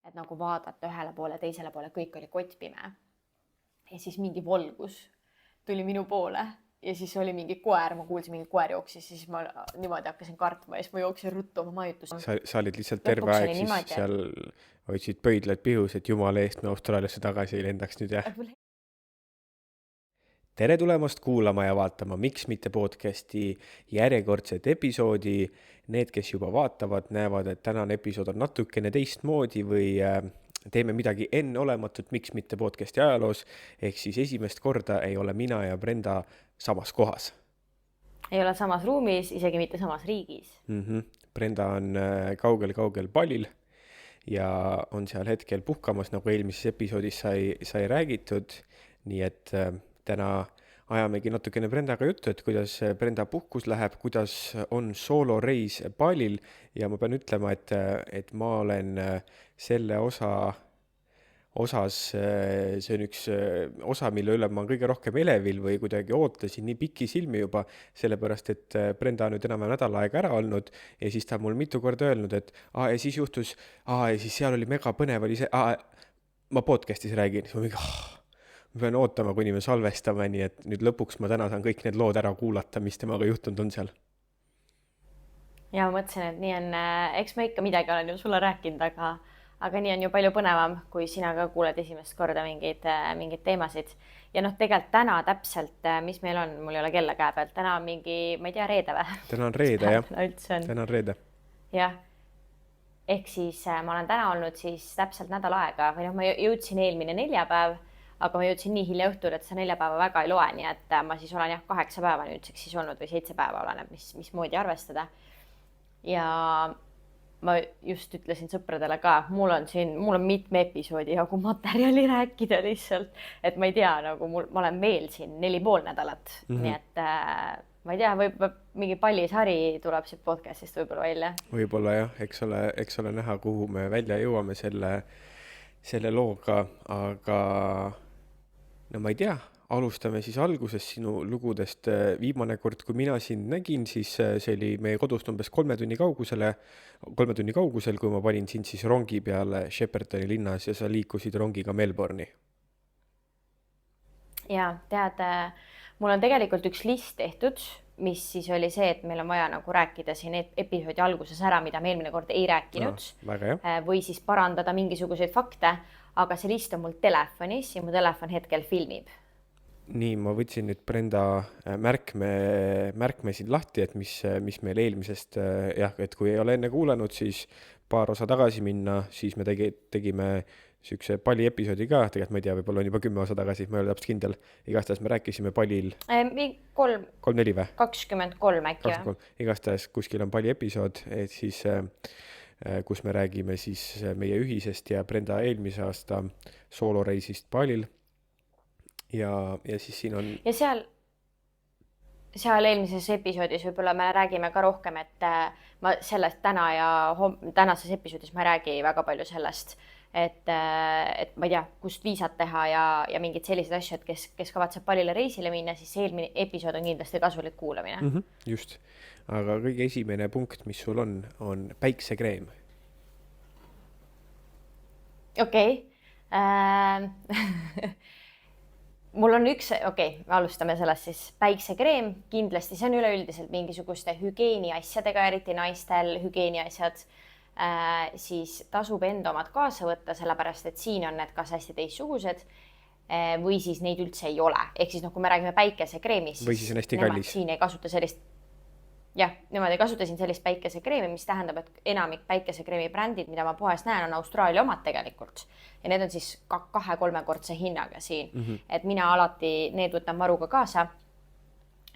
et nagu vaadata ühele poole, teisele poole, kõik oli kottpime. Ja siis mingi volgus tuli minu poole ja siis oli mingi koer, ma kuulsin mingi koer jooksis, siis ma niimoodi hakkasin kartma ja siis ma jooksin ruttu oma majutusse. Sa olid lihtsalt terve aeg siis niimoodi, seal hoidsid pöidlad pihus, et jumala eest me Austraaliasse tagasi ei lendaks nüüd, jah? Tere tulemast kuulama ja vaatama Miks mitte podcasti järjekordset episoodi. Need, kes juba vaatavad, näevad, et tänane episood on natukene teistmoodi või teeme midagi enneolematut Miks mitte podcasti ajaloos. Ehk siis esimest korda ei ole mina ja Brenda samas kohas. Ei ole samas ruumis, isegi mitte samas riigis. Brenda on kaugel Balil ja on seal hetkel puhkamas, nagu eelmises episoodis sai räägitud. Nii et täna ajamegi natukene Brendaga juttu, et kuidas Brenda puhkus läheb, kuidas on sooloreis Balil ja ma pean ütlema, et ma olen selle osas, see on üks osa, mille üle ma kõige rohkem elevil või kuidagi ootasin nii pikki silmi juba, sellepärast et Brenda on nüüd enam nädal aega ära olnud ja siis ta mul mitu korda öelnud, et ja siis juhtus, ja siis seal oli mega põnev, oli see, ma podcastis räägin, siis ma mingi, ma pean ootama, kuni me salvestame, nii et nüüd lõpuks ma täna saan kõik need lood ära kuulata, mis temaga juhtunud on seal. Ja ma mõtlesin, et nii on, eks ma ikka midagi olen ju sulle rääkinud, aga nii on ju palju põnevam, kui sina ka kuuled esimest korda mingeid teemasid. Ja tegelikult täna täpselt, mis meil on, mul ei ole kella käe pealt, täna on mingi, ma ei tea, reede või? Täna on reede, jah. Täna on reede. Jah. Ehk siis ma olen täna olnud siis täpselt nädal aega, või ma jõudsin eelmine neljapäev, aga ma jõudsin nii hilja õhtul, et see neljapäeva väga ei loe, nii et ma siis olen 8 päeva nüüdseks siis olnud või 7 päeva oleneb, mismoodi arvestada. Ja ma just ütlesin sõpradele ka, mul on mitme episoodi jagu materjali rääkida lihtsalt, et ma ei tea, nagu ma olen veel siin 4,5 nädalat, nii et ma ei tea, võib mingi pallisari tuleb siit podcastist võib-olla välja. Võib-olla jah, eks ole näha, kuhu me välja jõuame selle looga, aga no ma ei tea, alustame siis alguses sinu lugudest. Viimane kord, kui mina sind nägin, siis see oli meie kodust umbes 3 tunni kaugusel, kui ma panin sind siis rongi peale Sheppertoni linnas ja sa liikusid rongiga Melbourne'i. Ja tead, mul on tegelikult üks list tehtud, mis siis oli see, et meil on vaja nagu rääkida siin episoodi alguses ära, mida me eelmine kord ei rääkinud, või siis parandada mingisuguseid fakte, aga see list on mul telefonis ja mu telefon hetkel filmib. Nii, ma võtsin nüüd Brenda märkme siin lahti, et mis meil eelmisest, et kui ei ole enne kuulanud, siis paar osa tagasi minna, siis me tegime sükse palli episoodi ka, tegelikult ma ei tea, võib-olla on juba 10 osa tagasi, ma ei ole täpselt kindel. Igastahes me rääkisime pallil 3-4 või? 23 äkki või? Igastahes kuskil on palli episood, et siis kus me räägime siis meie ühisest ja Brenda eelmise aasta sooloreisist pallil. Ja siis siin on... Ja seal eelmises episoodis võib-olla me räägime ka rohkem, et ma sellest tänases episoodis ma räägi väga palju sellest, et ma ei tea, kust viisat teha ja mingid sellised asjad, kes kavatseb pallile reisile minna, siis eelmine episood on kindlasti kasulik kuulamine. Just, aga kõige esimene punkt, mis sul on päiksekreem. Okei. Mul on alustame sellest siis. Päiksekreem, kindlasti see on üleüldiselt mingisuguste hügieeniasjadega, eriti naistel hügieeniasjad, siis tasub enda omad kaasa võtta, sellepärast et siin on need kas hästi teistsugused või siis neid üldse ei ole. Ehk siis kui me räägime päikesekreemist, või siis on hästi kallis. Siin ei kasuta sellist, nemad ei kasuta siin sellist päikesekreemi, mis tähendab, et enamik päikesekreemi brändid, mida ma poes näen, on Austraalia omad tegelikult. Ja need on siis 2-3-kordse hinnaga siin. Et mina alati need võtan varuga kaasa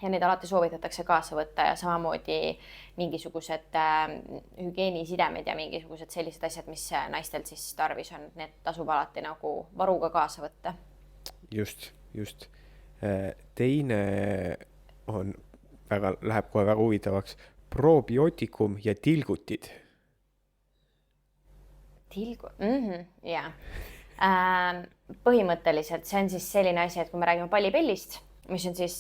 ja need alati soovitatakse kaasa võtta ja samamoodi mingisugused hügieenisidemed ja mingisugused sellised asjad, mis naistel siis tarvis on, need tasub alati nagu varuga kaasa võtta. Just. Teine läheb kohe väga huvitavaks. Probiootikum ja tilgutid. Põhimõtteliselt see on siis selline asi, et kui me räägime pallipellist, mis on siis,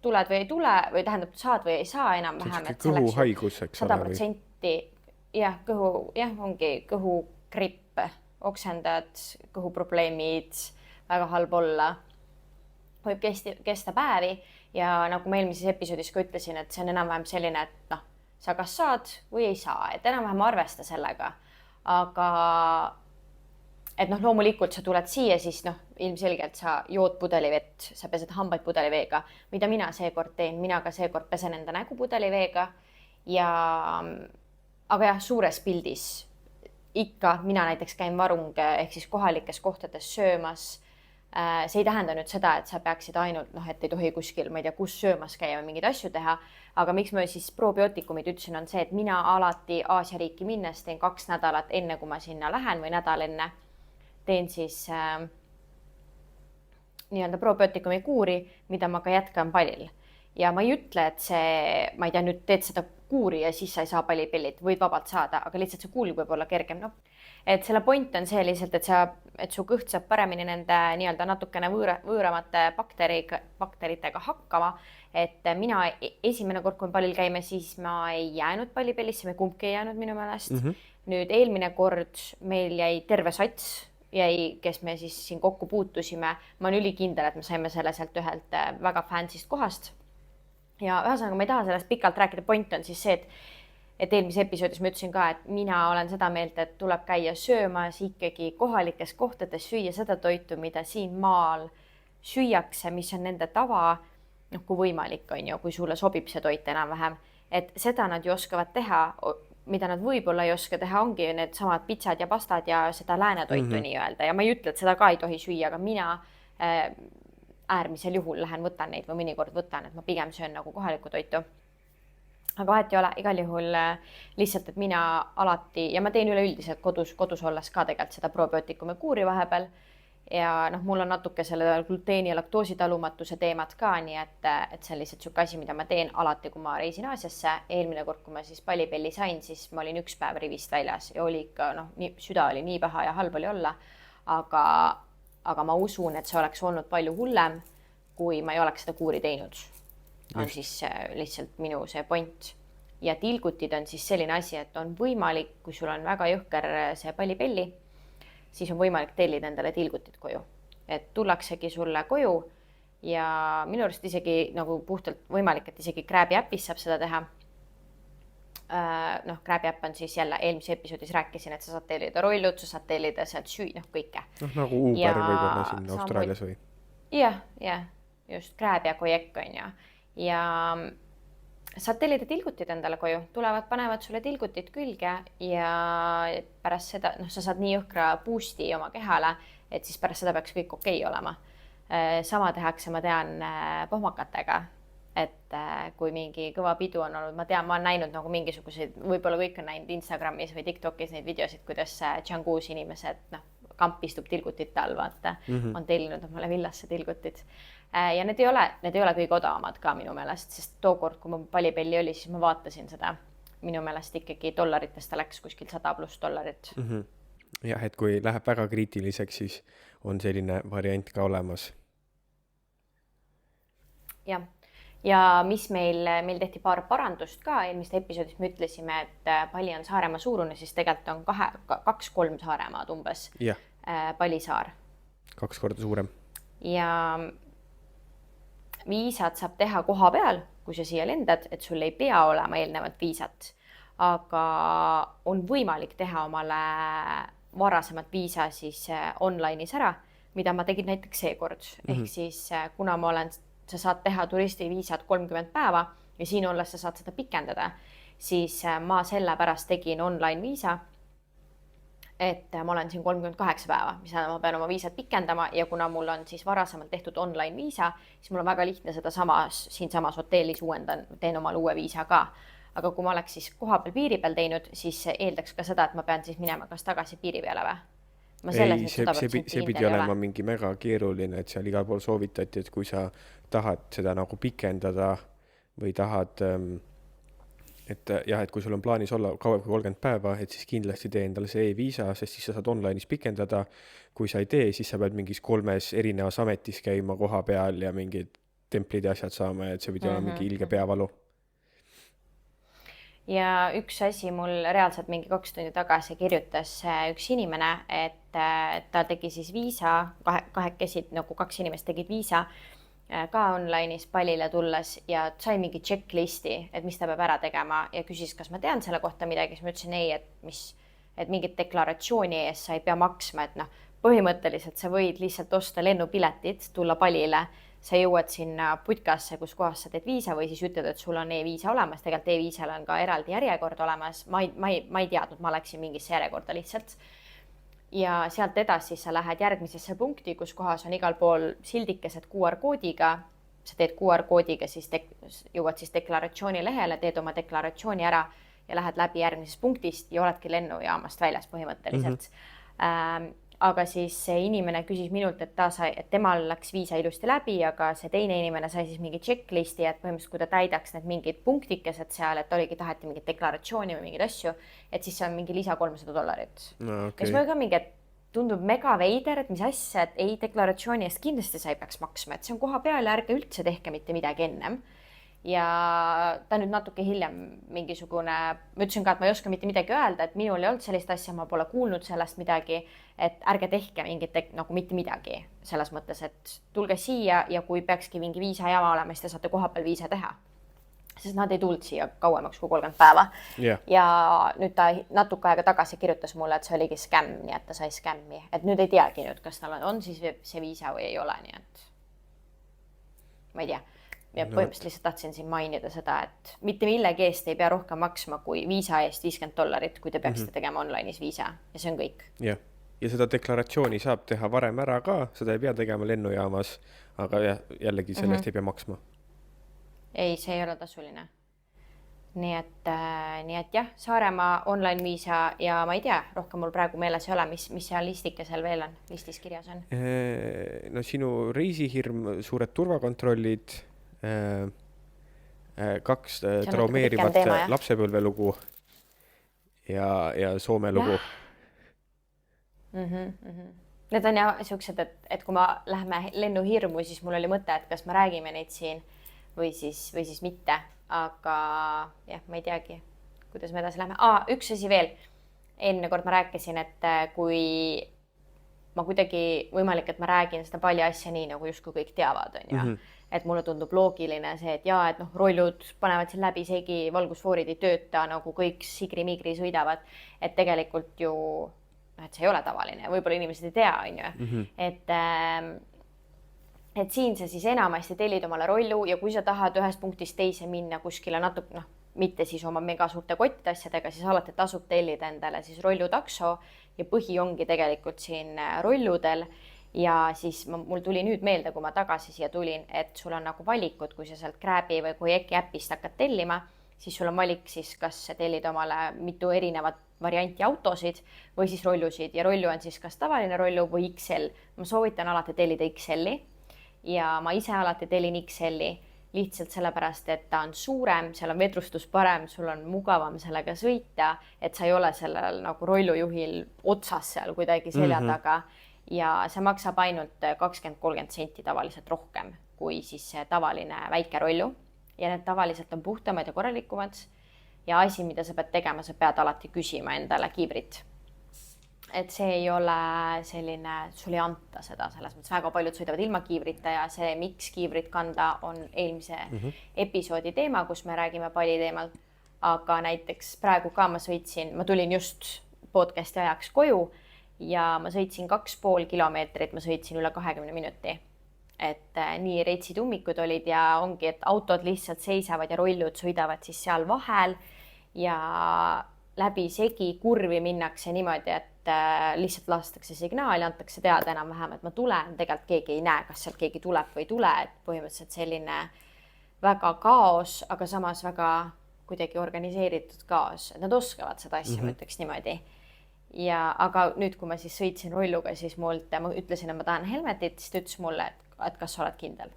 tuled või ei tule, või tähendab, saad või ei saa enam-vähem. Kõhuhaigus, eks ole. 100%, ongi kõhugripp oksendad, kõhuprobleemid, väga halb olla, võib kesta päevi ja nagu ma eelmises episoodis ka ütlesin, et see on enam-vähem selline, et noh, sa kas saad või ei saa, et enam-vähem arvesta sellega, aga et noh, loomulikult sa tuled siia, siis noh, ilmselgelt sa jood pudelivett, sa pesed hambaid pudeliveega, mida mina seekord teen, mina ka seekord pesen enda nägu pudeliveega ja aga jah, suures pildis ikka mina näiteks käin varung ehk siis kohalikes kohtades söömas. See ei tähenda nüüd seda, et sa peaksid ainult, noh, et ei tohi kuskil, ma ei tea, kus söömas käia või mingeid asju teha, aga miks ma siis probiootikumid ütlesin, on see, et mina alati Aasia riiki minnes teen 2 nädalat enne, kui ma sinna lähen või nädal enne, teen siis nii-öelda probiootikumi kuuri, mida ma ka jätkan palil. Ja ma ei ütle, et see, ma ei tea, nüüd teed seda kuuri ja siis sa ei saa palipillit, võid vabalt saada, aga lihtsalt see kuul võib olla kergem. No, et selle point on see lihtsalt, et su kõht saab paremini nende nii-öelda natukene võõramate bakteritega hakkama. Et mina esimene kord, kui palil käime, siis ma ei jäänud pallipillisse, me kumbki ei jäänud minu meelest. Nüüd eelmine kord meil jäi terve sats, kes me siis siin kokku puutusime. Ma olen ülikindel, et me saime selle sealt ühelt väga fancy'st kohast. Ja ühesõnaga, ma ei taha sellest pikalt rääkida, point on siis see, et eelmise episoodis ma ütlesin ka, et mina olen seda meelt, et tuleb käia söömas ikkagi kohalikes kohtades, süüa seda toitu, mida siin maal süüakse, mis on nende tava, noh, kui võimalik on ju, kui sulle sobib see toit enam-vähem, et seda nad ju oskavad teha, mida nad võib-olla ei oska teha, ongi need samad pitsad ja pastad ja seda läänetoitu nii-öelda ja ma ei ütle, et seda ka ei tohi süüa, aga mina äärmisel juhul lähen, võtan neid või mõnikord võtan, et ma pigem söön nagu kohalikku toitu. Aga vahet ei ole, igal juhul lihtsalt, et mina alati, ja ma teen üleüldiselt kodus olles ka tegelikult seda probiootikumi kuuri vahepeal ja noh, mul on natuke selle gluteeni ja laktoositalumatuse teemad ka, nii et see on lihtsalt siuke asi, mida ma teen alati, kui ma reisin Aasiasse. Eelmine kord, kui ma siis pallipilli sain, siis ma olin 1 päev rivist väljas ja oli ikka, noh, süda oli nii paha ja halb oli olla, aga ma usun, et see oleks olnud palju hullem, kui ma ei oleks seda kuuri teinud. On siis lihtsalt minu see point. Ja tilgutid on siis selline asi, et on võimalik, kui sul on väga jõhker see pallipelli, siis on võimalik tellida endale tilgutid koju. Et tullaksegi sulle koju ja minu arust isegi nagu puhtalt võimalik, et isegi Grab'i äpis saab seda teha. Noh, Grab'i äpp on siis jälle eelmise episoodis rääkisin, et sa saad tellida rollud, sa saad tellida sealt kõike. Noh, nagu Uber võib-olla siin Austraalias või? Jah, just Grab ja Gojek on ju. Ja saad tellida tilgutid endale koju, tulevad, panevad sulle tilgutid külge ja pärast seda, noh, sa saad nii jõhkra boost'i oma kehale, et siis pärast seda peaks kõik okei olema. Sama tehakse, ma tean, pohmakatega. Et kui mingi kõva pidu on olnud, ma tean, ma olen näinud nagu mingisuguseid, võib-olla kõik on näinud Instagramis või TikTokis neid videosid, kuidas Džanguus inimesed, noh, kamp istub tilgutite all, vaata, on tellinud omale villasse tilgutid. Ja need ei ole kõige odavamad ka minu meelest, sest tookord, kui ma pallipelli oli, siis ma vaatasin seda. Minu meelest ikkagi dollaritest ta läks kuskil $100+. Jah, et kui läheb väga kriitiliseks, siis on selline variant ka olemas. Jah. Ja mis meil tehti paar parandust ka, eelmist episoodist me ütlesime, et Pali on Saaremaa suurune, siis tegelikult on 2-3 Saaremaad umbes Palisaar. 2 korda suurem. Ja viisat saab teha koha peal, kui sa siia lendad, et sul ei pea olema eelnevat viisat, aga on võimalik teha omale varasemat viisa siis online'is ära, mida ma tegin näiteks seekord. Ehk siis kuna sa saad teha turistiviisat 30 päeva ja siin olles sa saad seda pikendada, siis ma selle pärast tegin online viisa, et ma olen siin 38 päeva, mis ma pean oma viisat pikendama ja kuna mul on siis varasemalt tehtud online viisa, siis mul on väga lihtne seda siinsamas hotellis teen omale uue viisa ka. Aga kui ma oleks siis koha peal piiri peal teinud, siis eeldaks ka seda, et ma pean siis minema kas tagasi piiri peale või? Ei, see pidi olema mingi mega keeruline, et seal igal pool soovitati, et kui sa tahad seda nagu pikendada või tahad, et kui sul on plaanis olla kauem kui 30 päeva, et siis kindlasti tee endale see e-viisa, sest siis sa saad online'is pikendada. Kui sa ei tee, siis sa pead mingis 3 erinevas ametis käima koha peal ja mingid templid ja asjad saama, et see pidi olema mingi ilge peavalu. ja üks asi mul reaalselt mingi 2 tundi tagasi kirjutas üks inimene, et ta tegi siis viisa, kahekesi nagu 2 inimest tegid viisa ka online'is pallile tulles ja sai mingi checklisti, et mis ta peab ära tegema ja küsis, kas ma tean selle kohta midagi, siis ma ütlesin ei, et mingit deklaratsiooni ees sa ei pea maksma, et noh, põhimõtteliselt sa võid lihtsalt osta lennupiletid, tulla pallile, sa jõuad sinna putkasse, kus kohas sa teed viisa või siis ütled, et sul on e-viisa olemas, tegelikult e-viisal on ka eraldi järjekord olemas, ma ei teadnud, ma läksin mingisse järjekorda lihtsalt. Ja sealt edasi sa lähed järgmisesse punkti, kus kohas on igal pool sildikesed QR-koodiga, sa teed QR-koodiga, siis jõuad siis deklaratsiooni lehele, teed oma deklaratsiooni ära ja lähed läbi järgmisest punktist ja oledki lennujaamast väljas põhimõtteliselt. Aga siis see inimene küsis minult, et temal läks viisa ilusti läbi, aga see teine inimene sai siis mingi checklisti, et põhimõtteliselt kui ta täidaks need mingid punktikesed seal, et oligi taheti mingit deklaratsiooni või mingeid asju, et siis see on mingi lisa $300. No, ja siis mul ka mingi, et tundub mega veider, et mis asja, et ei, deklaratsiooni eest kindlasti sa ei peaks maksma, et see on koha peal ja ärge üldse tehke mitte midagi ennem. Ja ta nüüd natuke hiljem mingisugune, ma ütlesin ka, et ma ei oska mitte midagi öelda, et minul ei olnud sellist asja, ma pole kuulnud sellest midagi, et ärge tehke mingit nagu mitte midagi selles mõttes, et tulge siia ja kui peakski mingi viisa jama olema, siis te saate koha peal viisa teha. Sest nad ei tulnud siia kauemaks kui 30 päeva. Yeah. Ja nüüd ta natuke aega tagasi kirjutas mulle, et see oligi skämm, nii et ta sai skämmi. Et nüüd ei teagi nüüd, kas tal on siis see viisa või ei ole, nii et ma ei tea. Ja põhimõtteliselt lihtsalt tahtsin siin mainida seda, et mitte millegi eest ei pea rohkem maksma kui viisa eest $50, kui te peaksite tegema online'is viisa ja see on kõik. Jah. Ja seda deklaratsiooni saab teha varem ära ka, seda ei pea tegema lennujaamas, aga jällegi sellest ei pea maksma. Ei, see ei ole tasuline. Nii et jah, Saaremaa online viisa ja ma ei tea, rohkem mul praegu meeles ei ole, mis seal listikesel veel on, listis kirjas on. No sinu reisihirm, suured turvakontrollid, 2 traumeerivat lapsepõlvelugu ja Soome lugu. Need on jah siuksed, et kui ma lähme lennuhirmu, siis mul oli mõte, et kas me räägime neid siin või siis mitte, aga jah, ma ei teagi, kuidas me edasi lähme. Üks asi veel. Eelmine kord ma rääkisin, et kui ma kuidagi võimalik, et ma räägin seda palli asja nii, nagu justkui kõik teavad, on ju. Et mulle tundub loogiline see, et et noh, rollud panevad siin läbi segi, valgusfoorid ei tööta, nagu kõik sigri-migri sõidavad, et tegelikult ju, et see ei ole tavaline, võib-olla inimesed ei tea, on ju. Et siin sa siis enamasti tellid omale rollu ja kui sa tahad ühest punktist teise minna kuskile natuke, mitte siis oma mega suurte kottide asjadega, siis alati tasub tellida endale siis rollutakso ja põhi ongi tegelikult siin rolludel. Ja siis mul tuli nüüd meelde, kui ma tagasi siia tulin, et sul on nagu valikud, kui sa sealt Grabi või kui äpist hakkad tellima, siis sul on valik siis, kas tellid omale mitu erinevat varianti autosid või siis rollusid ja rollu on siis kas tavaline rollu või XL. Ma soovitan alati tellida XL-i ja ma ise alati tellin XL-i lihtsalt sellepärast, et ta on suurem, seal on vedrustus parem, sul on mugavam sellega sõita, et sa ei ole sellel nagu rollujuhil otsas seal kuidagi selja taga. Ja see maksab ainult 20-30 senti tavaliselt rohkem kui siis see tavaline väike rollu ja need tavaliselt on puhtamad ja korralikumad ja asi, mida sa pead tegema, sa pead alati küsima endale kiivrit. Et see ei ole selline, sul ei anta seda, selles mõttes väga paljud sõidavad ilma kiivrita ja see, miks kiivrit kanda on eelmise episoodi teema, kus me räägime palli teemal, aga näiteks praegu ka ma tulin just podcasti ajaks koju ja ma sõitsin 2,5 kilomeetrit, ma sõitsin üle 20 minuti. Et nii reitsid ummikud olid ja ongi, et autod lihtsalt seisavad ja rollud sõidavad siis seal vahel ja läbi segi kurvi minnakse niimoodi, et lihtsalt lastakse signaali, antakse teada enam-vähem, et ma tulen, tegelikult keegi ei näe, kas sealt keegi tuleb või ei tule, et põhimõtteliselt selline väga kaos, aga samas väga kuidagi organiseeritud kaos, et nad oskavad seda asja, ma ütleks niimoodi. Ja aga nüüd, kui ma siis sõitsin rolluga, siis ma ütlesin, et ma tahan helmetit, siis ta ütles mulle, et kas sa oled kindel.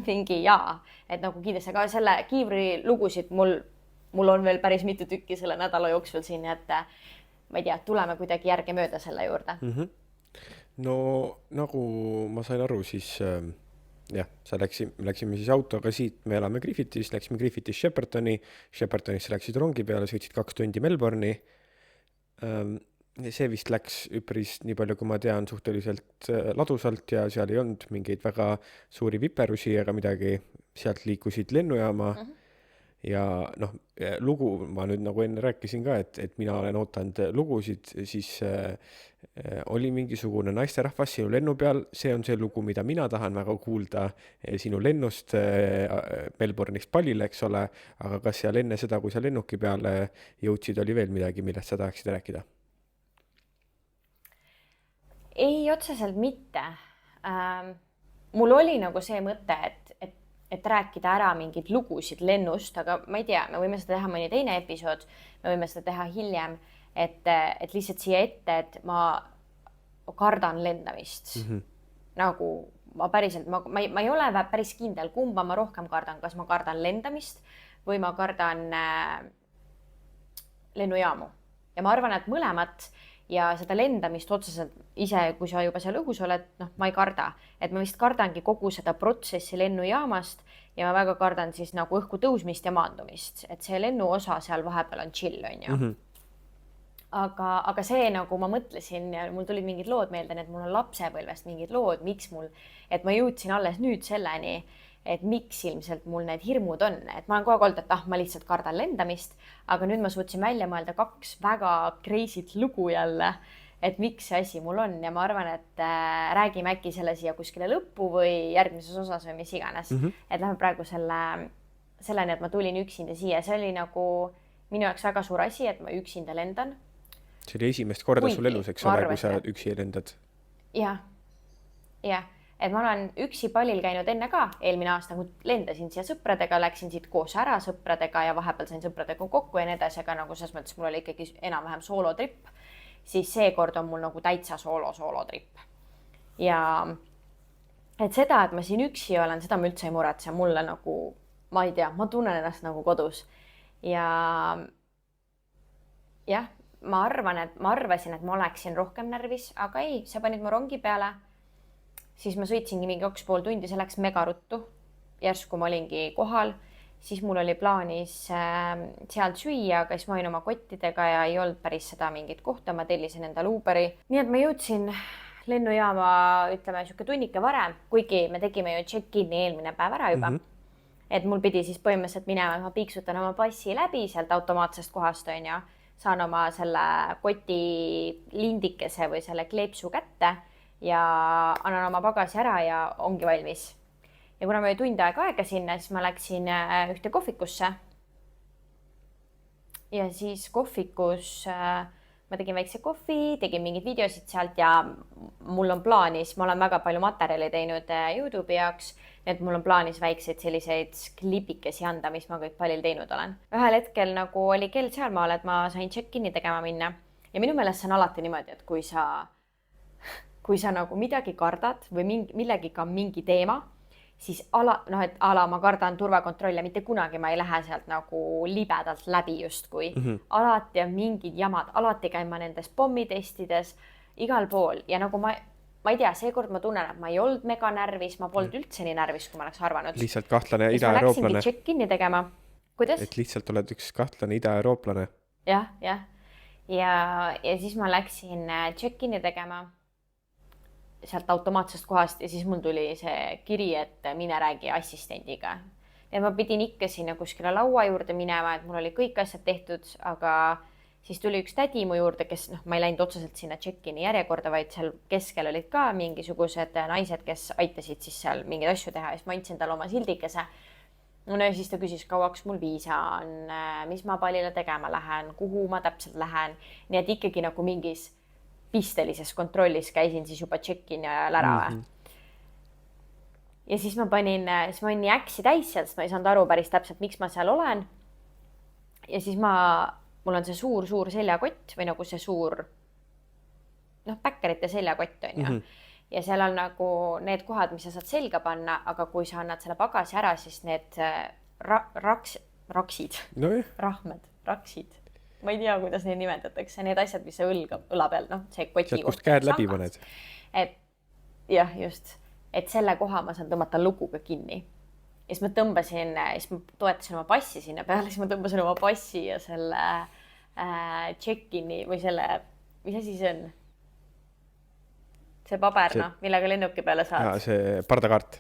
Mingi jaa, et nagu kindlasti, aga selle kiivri lugusid mul on veel päris mitu tükki selle nädala jooksul siin, et ma ei tea, tuleme kuidagi järge mööda selle juurde. No nagu ma sain aru, siis jah, läksime siis autoga siit, me elame Griffithis, läksime Griffithis Sheppertonisse läksid rongi peale, sõitsid 2 tundi Melbourne'i. See vist läks üpris, nii palju kui ma tean, suhteliselt ladusalt ja seal ei olnud mingeid väga suuri viperusi ega midagi, sealt liikusid lennujaama. Ja noh, lugu ma nüüd nagu enne rääkisin ka, et mina olen ootanud lugusid, siis oli mingisugune naisterahvas sinu lennu peal, see on see lugu, mida mina tahan väga kuulda sinu lennust Melbourne'ist Palile, eks ole, aga kas seal enne seda, kui sa lennuki peale jõudsid, oli veel midagi, millest sa tahaksid rääkida? Ei, otseselt mitte. Mul oli nagu see mõte, et rääkida ära mingid lugusid lennust, aga ma ei tea, me võime seda teha mõni teine episood, me võime seda teha hiljem, et lihtsalt siia ette, et ma kardan lendamist. Nagu ma päriselt, ma ei ole päris kindel, kumba ma rohkem kardan, kas ma kardan lendamist või ma kardan lennujaamu. Ja ma arvan, et mõlemat ja seda lendamist otseselt ise, kui sa juba seal õhus oled, ma ei karda. Et ma vist kardangi kogu seda protsessi lennujaamast ja ma väga kardan siis nagu õhku tõusmist ja maandumist. Et see lennu osa seal vahepeal on chill, on ju. Aga see nagu ma mõtlesin ja mul tulid mingid lood meelde, et mul on lapsepõlvest mingid lood, miks mul, et ma jõudsin alles nüüd selleni, et miks ilmselt mul need hirmud on. Et ma olen kogu aeg olnud, et ma lihtsalt kardan lendamist, aga nüüd ma suutsin välja mõelda 2 väga crazy't lugu jälle, et miks see asi mul on ja ma arvan, et räägime äkki selle siia kuskile lõppu või järgmises osas või mis iganes. Et lähme praegu selleni, et ma tulin üksinda siia. See oli nagu minu jaoks väga suur asi, et ma üksinda lendan. See oli esimest korda sul elus, eks ole, kui sa üksi lendad? Jah. Et ma olen üksi Palil käinud enne ka, eelmine aasta, kui lendasin siia sõpradega, läksin siit koos ära sõpradega ja vahepeal sain sõpradega kokku ja nii edasi, aga nagu selles mõttes mul oli ikkagi enam-vähem soolotripp, siis seekord on mul nagu täitsa soolotripp. Ja et seda, et ma siin üksi olen, seda ma üldse ei muretse, mulle nagu, ma ei tea, ma tunnen ennast nagu kodus. Ja jah, ma arvasin, et ma oleksin rohkem närvis, aga ei, sa panid mu rongi peale. Siis ma sõitsingi mingi 2,5 tundi, see läks mega ruttu. Järsku ma olingi kohal, siis mul oli plaanis sealt süüa, aga siis ma olin oma kottidega ja ei olnud päris seda mingit kohta, ma tellisin endale Uberi. Nii et ma jõudsin lennujaama, ütleme, siuke tunnike varem, kuigi me tegime ju check-in'i eelmine päev ära juba. Et mul pidi siis põhimõtteliselt minema, et ma piiksutan oma passi läbi sealt automaatsest kohast, on ja saan oma selle koti lindikese või selle kleepsu kätte ja annan oma pagasi ära ja ongi valmis. Ja kuna me tund aega sinna, siis ma läksin ühte kohvikusse. Ja siis kohvikus ma tegin väikse kohvi, tegin mingid videosid sealt ja mul on plaanis, ma olen väga palju materjali teinud YouTube'i jaoks, et mul on plaanis väikseid selliseid klipikesi anda, mis ma kõik Palil teinud olen. Ühel hetkel nagu oli kell sealmaal, et ma sain check-in'i tegema minna ja minu meelest see on alati niimoodi, et kui sa nagu midagi kardad või millegiga mingi teema, siis ma kardan turvakontrolle, mitte kunagi ma ei lähe sealt nagu libedalt läbi justkui. Alati on mingid jamad, alati käin ma nendes pommitestides igal pool ja nagu ma ei tea, seekord ma tunnen, et ma ei olnud mega närvis, ma polnud üldse nii närvis, kui ma oleks arvanud. Lihtsalt kahtlane ida-eurooplane. Ma läksingi check-in'i tegema. Kuidas? Et lihtsalt oled üks kahtlane ida-eurooplane. Ja siis ma läksin check-in'i tegema sealt automaatsest kohast ja siis mul tuli see kiri, et mine räägi assistendiga. Ja ma pidin ikka sinna kuskile laua juurde minema, et mul oli kõik asjad tehtud, aga siis tuli üks tädi mu juurde, kes ma ei läinud otseselt sinna check-in'i järjekorda, vaid seal keskel olid ka mingisugused naised, kes aitasid siis seal mingeid asju teha ja siis ma andsin talle oma sildikese. No ja siis ta küsis, kauaks mul viisa on, mis ma Palile tegema lähen, kuhu ma täpselt lähen. Nii et ikkagi nagu mingis pistelises kontrollis käisin siis juba check-in ja ära. Ja siis ma panin nii äksi täis sealt, sest ma ei saanud aru päris täpselt, miks ma seal olen. Ja siis mul on see suur seljakott või nagu see suur päkkerite seljakott on ju. Ja seal on nagu need kohad, mis sa saad selga panna, aga kui sa annad selle pagasi ära, siis need raksid, raksid. Ma ei tea, kuidas neid nimetatakse, need asjad, mis sa õla peal, see koti sealt, kust käed läbi paned. Jah, just. et selle koha ma saan tõmmata lukuga kinni. Ja siis ma tõmbasin, siis ma toetasin oma passi sinna peale, siis ma tõmbasin oma passi ja selle check-in'i või selle, mis asi see on? See paber, noh, millega lennuki peale saad. See pardakaart.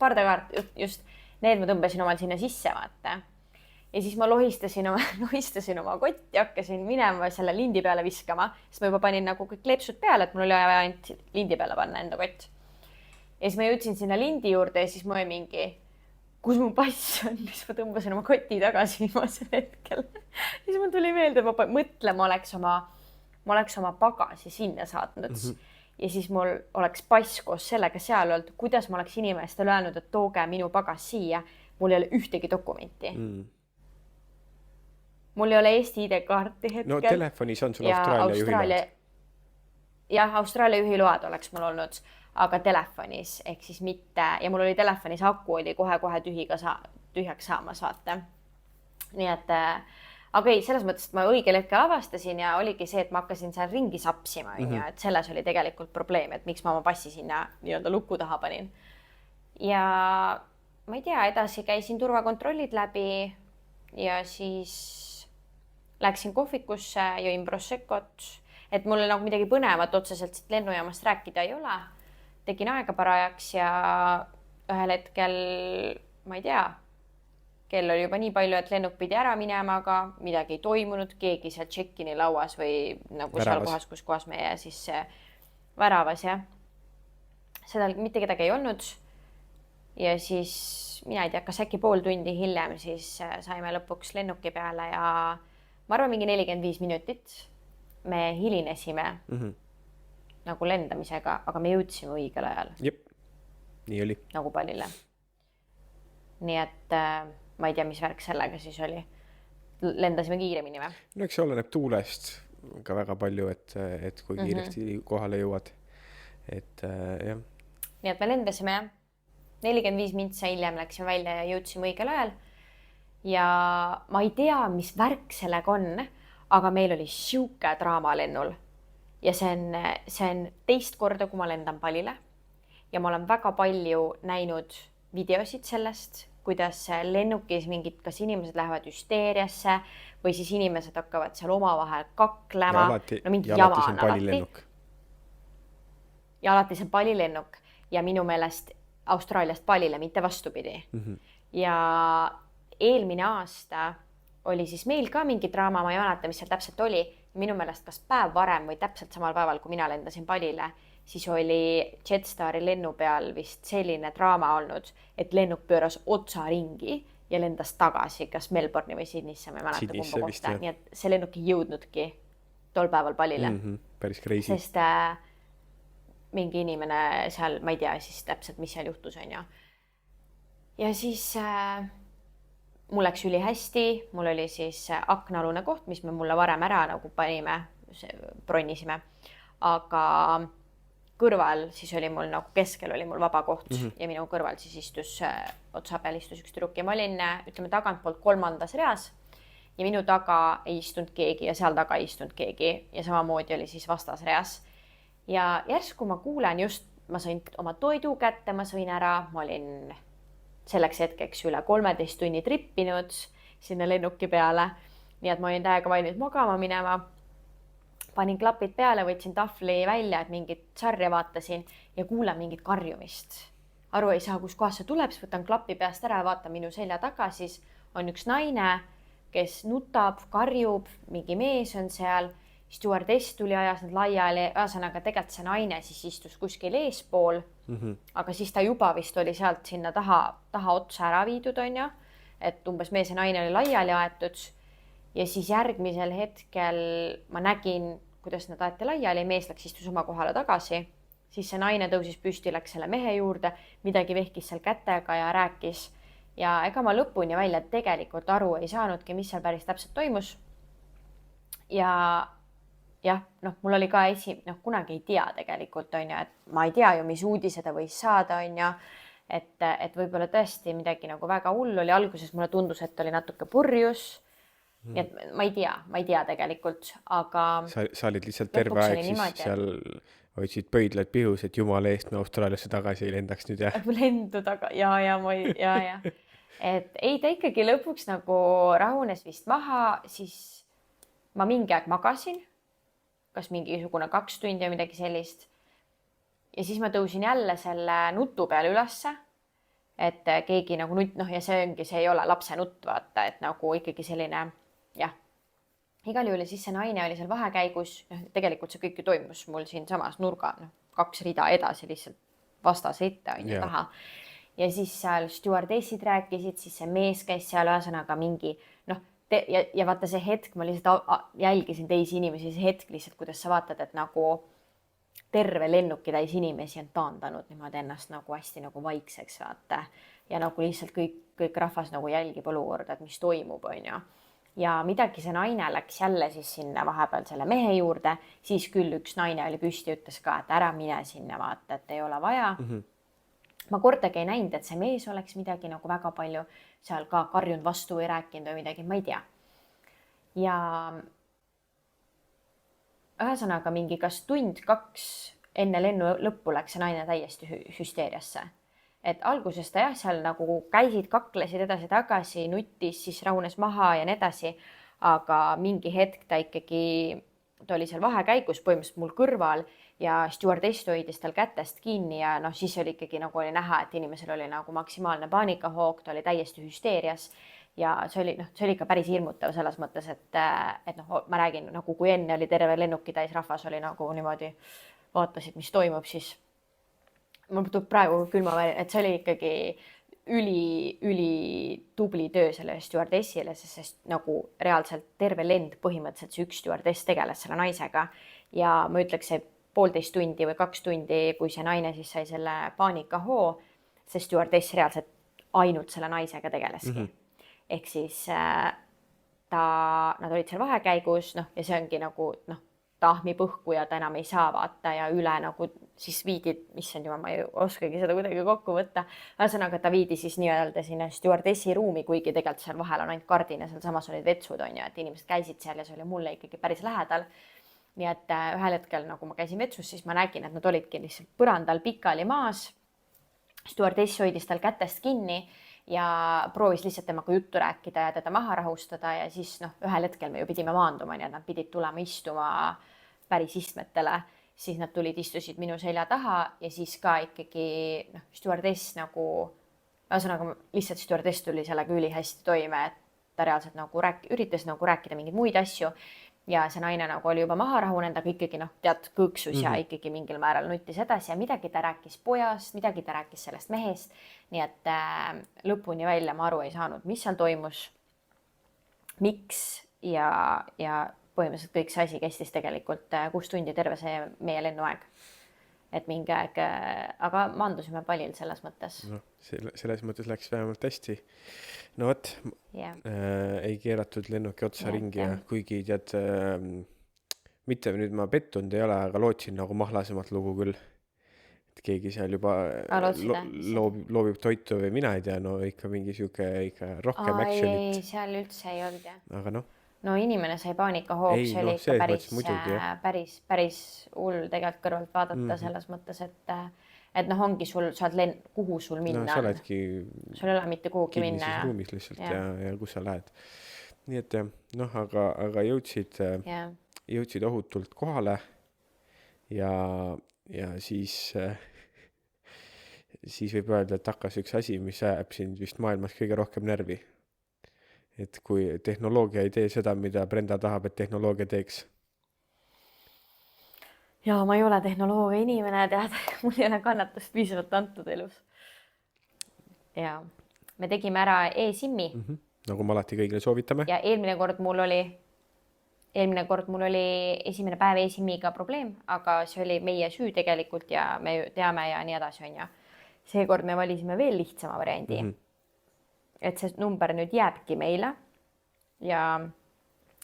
Pardakaart, just. Need ma tõmbasin omal sinna sisse, vaata. Ja siis ma lohistasin oma kotti, hakkasin minema selle lindi peale viskama, sest ma juba panin nagu kõik kleepsud peale, et mul oli ainult lindi peale panna enda kott. Ja siis ma jõudsin sinna lindi juurde ja siis ma mingi, kus mu pass on, siis ma tõmbasin oma koti tagasi viimasel hetkel. Siis mul tuli meelde, et ma oleks oma pagasi sinna saatnud. Ja siis mul oleks pass koos sellega seal olnud, kuidas ma oleks inimestele öelnud, et tooge minu pagas siia. Mul ei ole ühtegi dokumenti. Mul ei ole Eesti ID-kaarti hetkel. No telefonis on sul Austraalia juhiload. Jah, Austraalia juhiload oleks mul olnud, aga telefonis ehk siis mitte. Ja mul oli telefonis aku oli kohe tühjaks saama saata. Nii et, aga ei, selles mõttes, et ma õigel hetkel avastasin ja oligi see, et ma hakkasin seal ringi sapsima. Et selles oli tegelikult probleem, et miks ma oma passi sinna nii-öelda luku taha panin. Ja ma ei tea, edasi käisin turvakontrollid läbi ja siis läksin kohvikusse, jõin Proseccot, et mulle nagu midagi põnevat otseselt siit lennujaamast rääkida ei ole. Tegin aega parajaks ja ühel hetkel, ma ei tea, kell oli juba nii palju, et lennuk pidi ära minema, aga midagi ei toimunud, keegi seal check-in'i lauas või nagu seal kohas, kus kohas meie siis väravas, jah. Seda mitte kedagi ei olnud. Ja siis, mina ei tea, kas äkki pool tundi hiljem siis saime lõpuks lennuki peale ja ma arvan mingi 45 minutit me hilinesime nagu lendamisega, aga me jõudsime õigel ajal. Jep, nii oli. Nagu Palile. Nii et ma ei tea, mis värk sellega siis oli. Lendasime kiiremini või? No eks see oleneb tuulest ka väga palju, et kui kiiresti kohale jõuad. Et jah. Nii et me lendasime 45 mintsa hiljem läksime välja ja jõudsime õigel ajal. Ja ma ei tea, mis värk sellega on, aga meil oli siuke draama lennul. Ja see on teist korda, kui ma lendan Palile. Ja ma olen väga palju näinud videosid sellest, kuidas lennukis mingid, kas inimesed lähevad hüsteeriasse või siis inimesed hakkavad seal omavahel kaklema. Ja alati see on Palilennuk. Ja alati see on Palilennuk ja minu meelest Austraaliast Palile, mitte vastupidi. Ja eelmine aasta oli siis meil ka mingi draama, ma ei mäleta, mis seal täpselt oli. Minu meelest kas päev varem või täpselt samal päeval, kui mina lendasin Palile, siis oli Jetstari lennu peal vist selline draama olnud, et lennuk pööras otsa ringi ja lendas tagasi, kas Melbourne'i või Sydneysse, ma ei mäleta kumba kohta. Nii et see lennuk ei jõudnudki tol päeval Palile. Päris crazy. Sest mingi inimene seal, ma ei tea siis täpselt, mis seal juhtus on ja. Ja siis mul läks üli hästi, mul oli siis aknaalune koht, mis me mulle varem ära nagu panime, bronnisime, aga kõrval siis oli mul nagu keskel oli mul vaba koht ja minu kõrval siis istus, otsa peal istus üks tüdruk ja ma olin, ütleme, tagantpoolt 3. reas ja minu taga ei istunud keegi ja seal taga ei istunud keegi ja samamoodi oli siis vastasreas. Ja järsku ma kuulen just, ma sain oma toidu kätte, ma sõin ära, ma olin selleks hetkeks üle 13 tunni trippinud sinna lennuki peale, nii et ma olin täiega valmis magama minema. Panin klapid peale, võtsin tahvli välja, et mingit sarja vaatasin ja kuulen mingit karjumist. Aru ei saa, kus kohas see tuleb, siis võtan klappi peast ära ja vaatan minu selja taga, siis on üks naine, kes nutab, karjub, mingi mees on seal. Stewardess tuli ajas nad laiali, ühesõnaga tegelikult see naine siis istus kuskil eespool, aga siis ta juba vist oli sealt sinna taha otsa ära viidud, on ju, et umbes mees ja naine oli laiali aetud ja siis järgmisel hetkel ma nägin, kuidas nad aeti laiali, mees läks istus oma kohale tagasi, siis see naine tõusis püsti, läks selle mehe juurde, midagi vehkis seal kätega ja rääkis ja ega ma lõpuni välja tegelikult aru ei saanudki, mis seal päris täpselt toimus ja jah, mul oli ka kunagi ei tea tegelikult, on ju, et ma ei tea ju, mis uudised võis saada, on ju, et võib-olla tõesti midagi nagu väga hull oli. Alguses mulle tundus, et oli natuke purjus. Nii et ma ei tea tegelikult, aga... Sa olid lihtsalt terve aeg siis seal hoidsid pöidlad pihus, et jumala eest me Austraaliasse tagasi ei lendaks nüüd, jah? lendu taga ja ma ei, ja. Et ei, ta ikkagi lõpuks nagu rahunes vist maha, siis ma mingi aeg magasin, kas mingisugune 2 tundi või midagi sellist. Ja siis ma tõusin jälle selle nutu peale ülesse, et keegi nagu nutt, noh, ja see ongi, see ei ole lapse nutt, vaata, et nagu ikkagi selline, jah. Igal juhul siis see naine oli seal vahekäigus, tegelikult see kõik ju toimus mul siin samas nurga, 2 rida edasi lihtsalt vastas ette on ju taha. Ja siis seal stewardessid rääkisid, siis see mees käis seal ühesõnaga mingi, noh, ja vaata see hetk, ma lihtsalt jälgisin teisi inimesi, see hetk lihtsalt, kuidas sa vaatad, et nagu terve lennuki täis inimesi on taandanud niimoodi ennast nagu hästi nagu vaikseks, vaata. Ja nagu lihtsalt kõik rahvas nagu jälgib olukorda, et mis toimub, on ju. Ja midagi see naine läks jälle siis sinna vahepeal selle mehe juurde, siis küll üks naine oli püsti, ütles ka, et ära mine sinna, vaata, et ei ole vaja. Ma kordagi ei näinud, et see mees oleks midagi nagu väga palju seal ka karjunud vastu või rääkinud või midagi, ma ei tea. Ja ühesõnaga mingi kas 1-2 enne lennu lõppu läks see naine täiesti hüsteeriasse. Et alguses ta jah, seal nagu käisid, kaklesid edasi-tagasi, nuttis, siis rahunes maha ja nii edasi. Aga mingi hetk ta ikkagi, ta oli seal vahekäigus põhimõtteliselt mul kõrval ja stewardess hoidis tal kätest kinni ja noh, siis oli ikkagi nagu oli näha, et inimesel oli nagu maksimaalne paanikahoog, ta oli täiesti hüsteerias. Ja see oli ikka päris hirmutav selles mõttes, et noh, ma räägin nagu kui enne oli terve lennuki täis rahvas oli nagu niimoodi vaatasid, mis toimub, siis mul tuleb praegu külma välja, et see oli ikkagi üli tubli töö selle stewardessile, sest nagu reaalselt terve lend põhimõtteliselt see üks stewardess tegeles selle naisega ja ma ütleks, see 1,5 tundi või 2 tundi, kui see naine siis sai selle paanikahoo, see stewardess reaalselt ainult selle naisega tegeleski. Ehk siis nad olid seal vahekäigus, noh, ja see ongi nagu, noh, tahmi põhku ja ta enam ei saa vaata ja üle nagu siis viidi, issand jumal, ma ei oskagi seda kuidagi kokku võtta. Ühesõnaga, ta viidi siis nii-öelda sinna stewardessi ruumi, kuigi tegelikult seal vahel on ainult kardin ja seal samas olid vetsud, on ju, et inimesed käisid seal ja see oli mulle ikkagi päris lähedal. Nii et ühel hetkel, nagu ma käisin vetsus, siis ma nägin, et nad olidki lihtsalt põrandal pikali maas. Stewardess hoidis tal kätest kinni ja proovis lihtsalt temaga juttu rääkida ja teda maha rahustada ja siis noh, ühel hetkel me ju pidime maanduma, nii et nad pidid tulema istuma päris istmetele, siis nad tulid, istusid minu selja taha ja siis ka ikkagi noh, stewardess nagu, ühesõnaga lihtsalt stewardess tuli sellega ülihästi toime, et ta reaalselt nagu üritas nagu rääkida mingeid muid asju ja see naine nagu oli juba maha rahunenud, aga ikkagi noh, tead kõksus ja ikkagi mingil määral nuttis edasi ja midagi ta rääkis pojast, midagi ta rääkis sellest mehest, nii et lõpuni välja ma aru ei saanud, mis seal toimus, miks ja põhimõtteliselt kõik see asi kestis tegelikult 6 tundi terve see meie lennuaeg. Et mingi aeg, aga maandusime palil selles mõttes. No, selles mõttes läks vähemalt hästi. No võt, ei keeratud lennuki otsa ringi ja kuigi tead, mitte nüüd ma pettunud ei ole, aga lootsin nagu mahlasemat lugu küll. Et keegi seal juba loobib toitu või mina ei tea, no ikka mingi siuke ikka rohkem actionit. Ei, seal üldse ei olnud, jah. Aga noh. No inimene sai paanikahoog, see oli ikka päris hull tegelikult kõrvalt vaadata selles mõttes, et noh, ongi sul, kuhu sul minna on. No sa oledki sul ei ole mitte kuhugi minna. Kinnises ruumis lihtsalt ja kus sa lähed. Nii et noh, aga jõudsid ohutult kohale ja siis võib öelda, et hakkas üks asi, mis ajab sind vist maailmas kõige rohkem närvi. Et kui tehnoloogia ei tee seda, mida Brenda tahab, et tehnoloogia teeks. Ja ma ei ole tehnoloogia inimene, tead, mul ei ole kannatust piisavalt antud elus. Ja me tegime ära e-SIM-i. Nagu me alati kõigile soovitame. Ja eelmine kord mul oli esimene päev e-SIM-iga probleem, aga see oli meie süü tegelikult ja me teame ja nii edasi on ja. Seekord me valisime veel lihtsama variandi. Et see number nüüd jääbki meile ja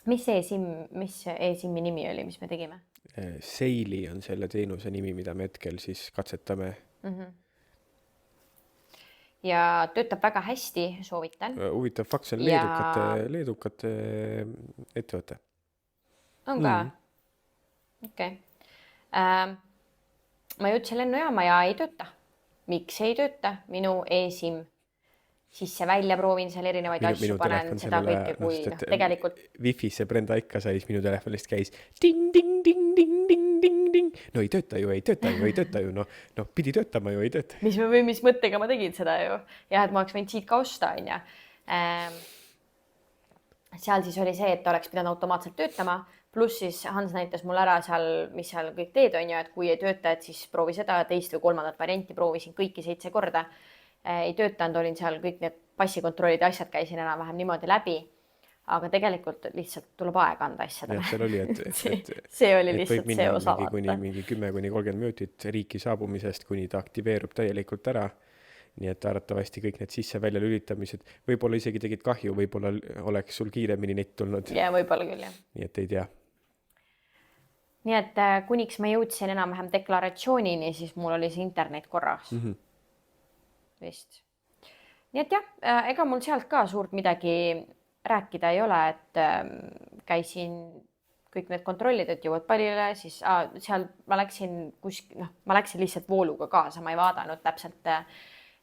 mis e-SIM-i nimi oli, mis me tegime? Seili on selle teenuse nimi, mida me hetkel siis katsetame. Ja töötab väga hästi, soovitan. Huvitav fakt, see on leedukate ettevõte. On ka? Okei. ma jõudsin lennujaama ja ei tööta. Miks ei tööta? Minu eSIM sisse-välja proovin seal erinevaid asju, panen telefon seda sellele, kõike, kui sest et tegelikult Wi-Fi-sse Brenda ikka sai, siis minu telefonist käis ding, ding, ding, ding, ding, ding, ding. No ei tööta ju, noh, pidi töötama ju, ei tööta. mis mõttega ma tegin seda ju. Jah, et ma oleks võinud siit ka osta, on ju. Seal siis oli see, et oleks pidanud automaatselt töötama, pluss siis Hans näitas mulle ära seal, mis seal kõik teed on ju, et kui ei tööta, et siis proovi seda teist või kolmandat varianti, proovisin kõiki 7 korda. Ei töötanud, olin seal kõik need passikontrollid ja asjad käisin enam-vähem niimoodi läbi, aga tegelikult lihtsalt tuleb aega anda asjadele. Jah, seal oli, see oli lihtsalt see osa vaata. Mingi 10-30 minutit riiki saabumisest, kuni ta aktiveerub täielikult ära. Nii et arvatavasti kõik need sisse-välja lülitamised, võib-olla isegi tegid kahju, võib-olla oleks sul kiiremini net tulnud. Ja võib-olla küll, jah. Nii et ei tea. Nii et kuniks ma jõudsin enam-vähem deklaratsioonini, siis mul oli see internet korras. Vist. Nii et jah, ega mul sealt ka suurt midagi rääkida ei ole, et käisin kõik need kontrollid, et jõuad pallile, siis seal ma läksin lihtsalt vooluga kaasa, ma ei vaadanud täpselt,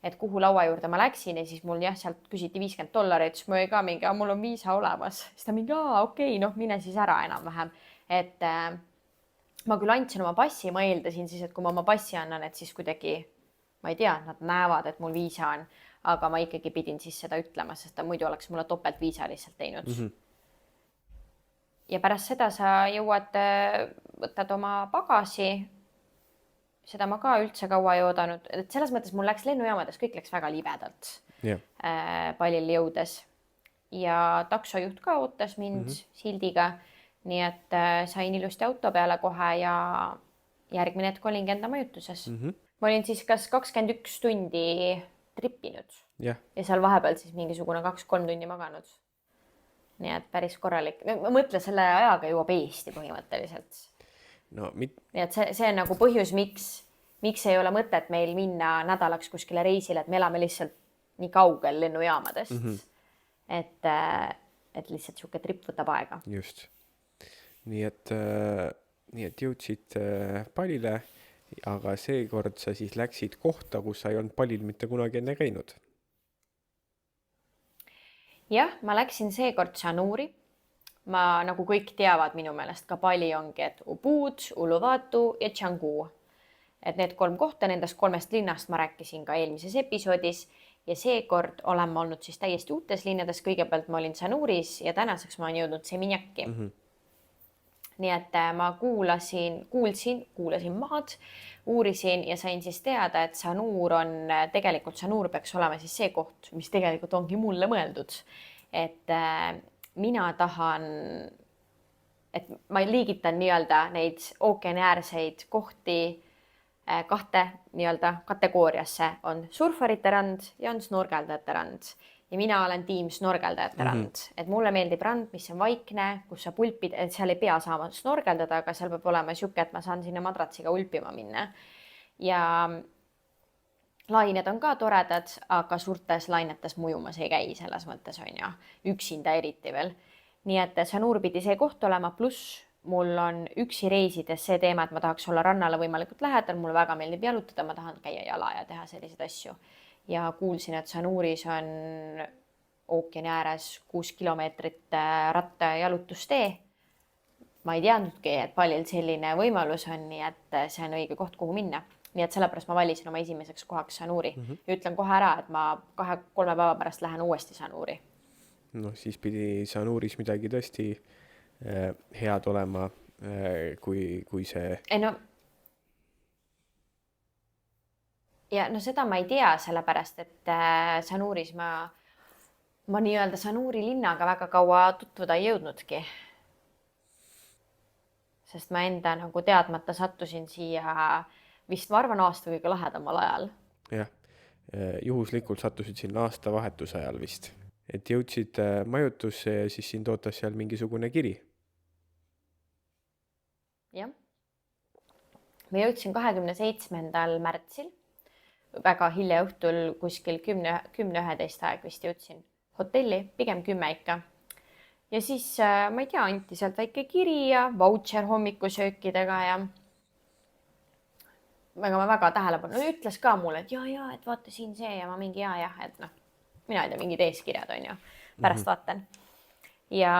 et kuhu laua juurde ma läksin ja siis mul jah, sealt küsiti $50, siis mul oli ka mingi, mul on viisa olemas. Siis ta mingi, okei, noh, mine siis ära enam-vähem. Et ma küll andsin oma passi, ma eeldasin siis, et kui ma oma passi annan, et siis kuidagi, ma ei tea, nad näevad, et mul viisa on, aga ma ikkagi pidin siis seda ütlema, sest ta muidu oleks mulle topelt viisa lihtsalt teinud. Ja pärast seda sa jõuad, võtad oma bagasi, seda ma ka üldse kaua ei oodanud, et selles mõttes mul läks lennujaamades, kõik läks väga libedalt pallil jõudes ja taksojuht ka ootas mind sildiga, nii et sain ilusti auto peale kohe ja järgmine hetk olingi enda majutuses. Ma olin siis kas 21 tundi trippinud ja seal vahepeal siis mingisugune 2-3 tundi maganud. Nii et päris korralik. Ma mõtle, selle ajaga jõuab Eesti põhimõtteliselt. Nii et see on nagu põhjus, miks ei ole mõtet meil minna nädalaks kuskile reisile, et me elame lihtsalt nii kaugel lennujaamadest. Et lihtsalt siuke trip võtab aega. Just. Nii et jõudsid pallile, aga seekord sa siis läksid kohta, kus sa ei olnud pallil mitte kunagi enne käinud. Jah, ma läksin seekord Sanuuri. Ma nagu kõik teavad minu meelest ka Bali ongi, et Ubud, Uluwatu ja Canggu. Et need 3 kohta, nendest 3 linnast ma rääkisin ka eelmises episoodis ja seekord olen ma olnud siis täiesti uutes linnades. Kõigepealt ma olin Sanuuris ja tänaseks ma olen jõudnud Seminaki. Nii et ma kuulasin maad, uurisin ja sain siis teada, et Sanuur peaks olema siis see koht, mis tegelikult ongi mulle mõeldud. Et mina tahan, et ma liigitan nii-öelda neid ookeaniäärseid kohti 2 nii-öelda kategooriasse. On surfarite rand ja on snorgeldajate rand. Ja mina olen tiim snorgeldajate rand. Et mulle meeldib rand, mis on vaikne, kus sa pulpid, et seal ei pea saama snorgeldada, aga seal peab olema siuke, et ma saan sinna madratsiga ulpima minna. Ja lained on ka toredad, aga suurtes lainetes mujumas ei käi, selles mõttes on ja üksinda eriti veel. Nii et Sanuur pidi see koht olema, pluss mul on üksi reisides see teema, et ma tahaks olla rannale võimalikult lähedal, mulle väga meeldib jalutada, ma tahan käia jala ja teha selliseid asju. Ja kuulsin, et Sanuuris on ookeani ääres 6 kilomeetrit ratta ja jalutustee. Ma ei teadnudki, et Balil selline võimalus on, nii et see on õige koht, kuhu minna. Nii et sellepärast ma valisin oma esimeseks kohaks Sanuuri. Ja ütlen kohe ära, et ma 2-3 päeva pärast lähen uuesti Sanuuri. No siis pidi Sanuuris midagi tõesti head olema, kui see... Ja seda ma ei tea, sellepärast, et Sanuuris ma nii-öelda Sanuuri linnaga väga kaua tutvuda ei jõudnudki. Sest ma enda nagu teadmata sattusin siia vist ma arvan aasta kõige lahedamal ajal. Jah, juhuslikult sattusid sinna aasta vahetuse ajal vist. Et jõudsid majutusse ja siis sind ootas seal mingisugune kiri. Jah. Ma jõudsin 27. märtsil. Väga hilja õhtul kuskil 10-11 aeg vist jõudsin hotelli, pigem 10 ikka. Ja siis, ma ei tea, anti sealt väike kiri ja voucher hommikusöökidega ja aga ma väga tähelepanu, ütles ka mulle, et ja, et vaata siin see ja ma mingi jah, et noh, mina ei tea, mingid eeskirjad on ju, pärast vaatan. Ja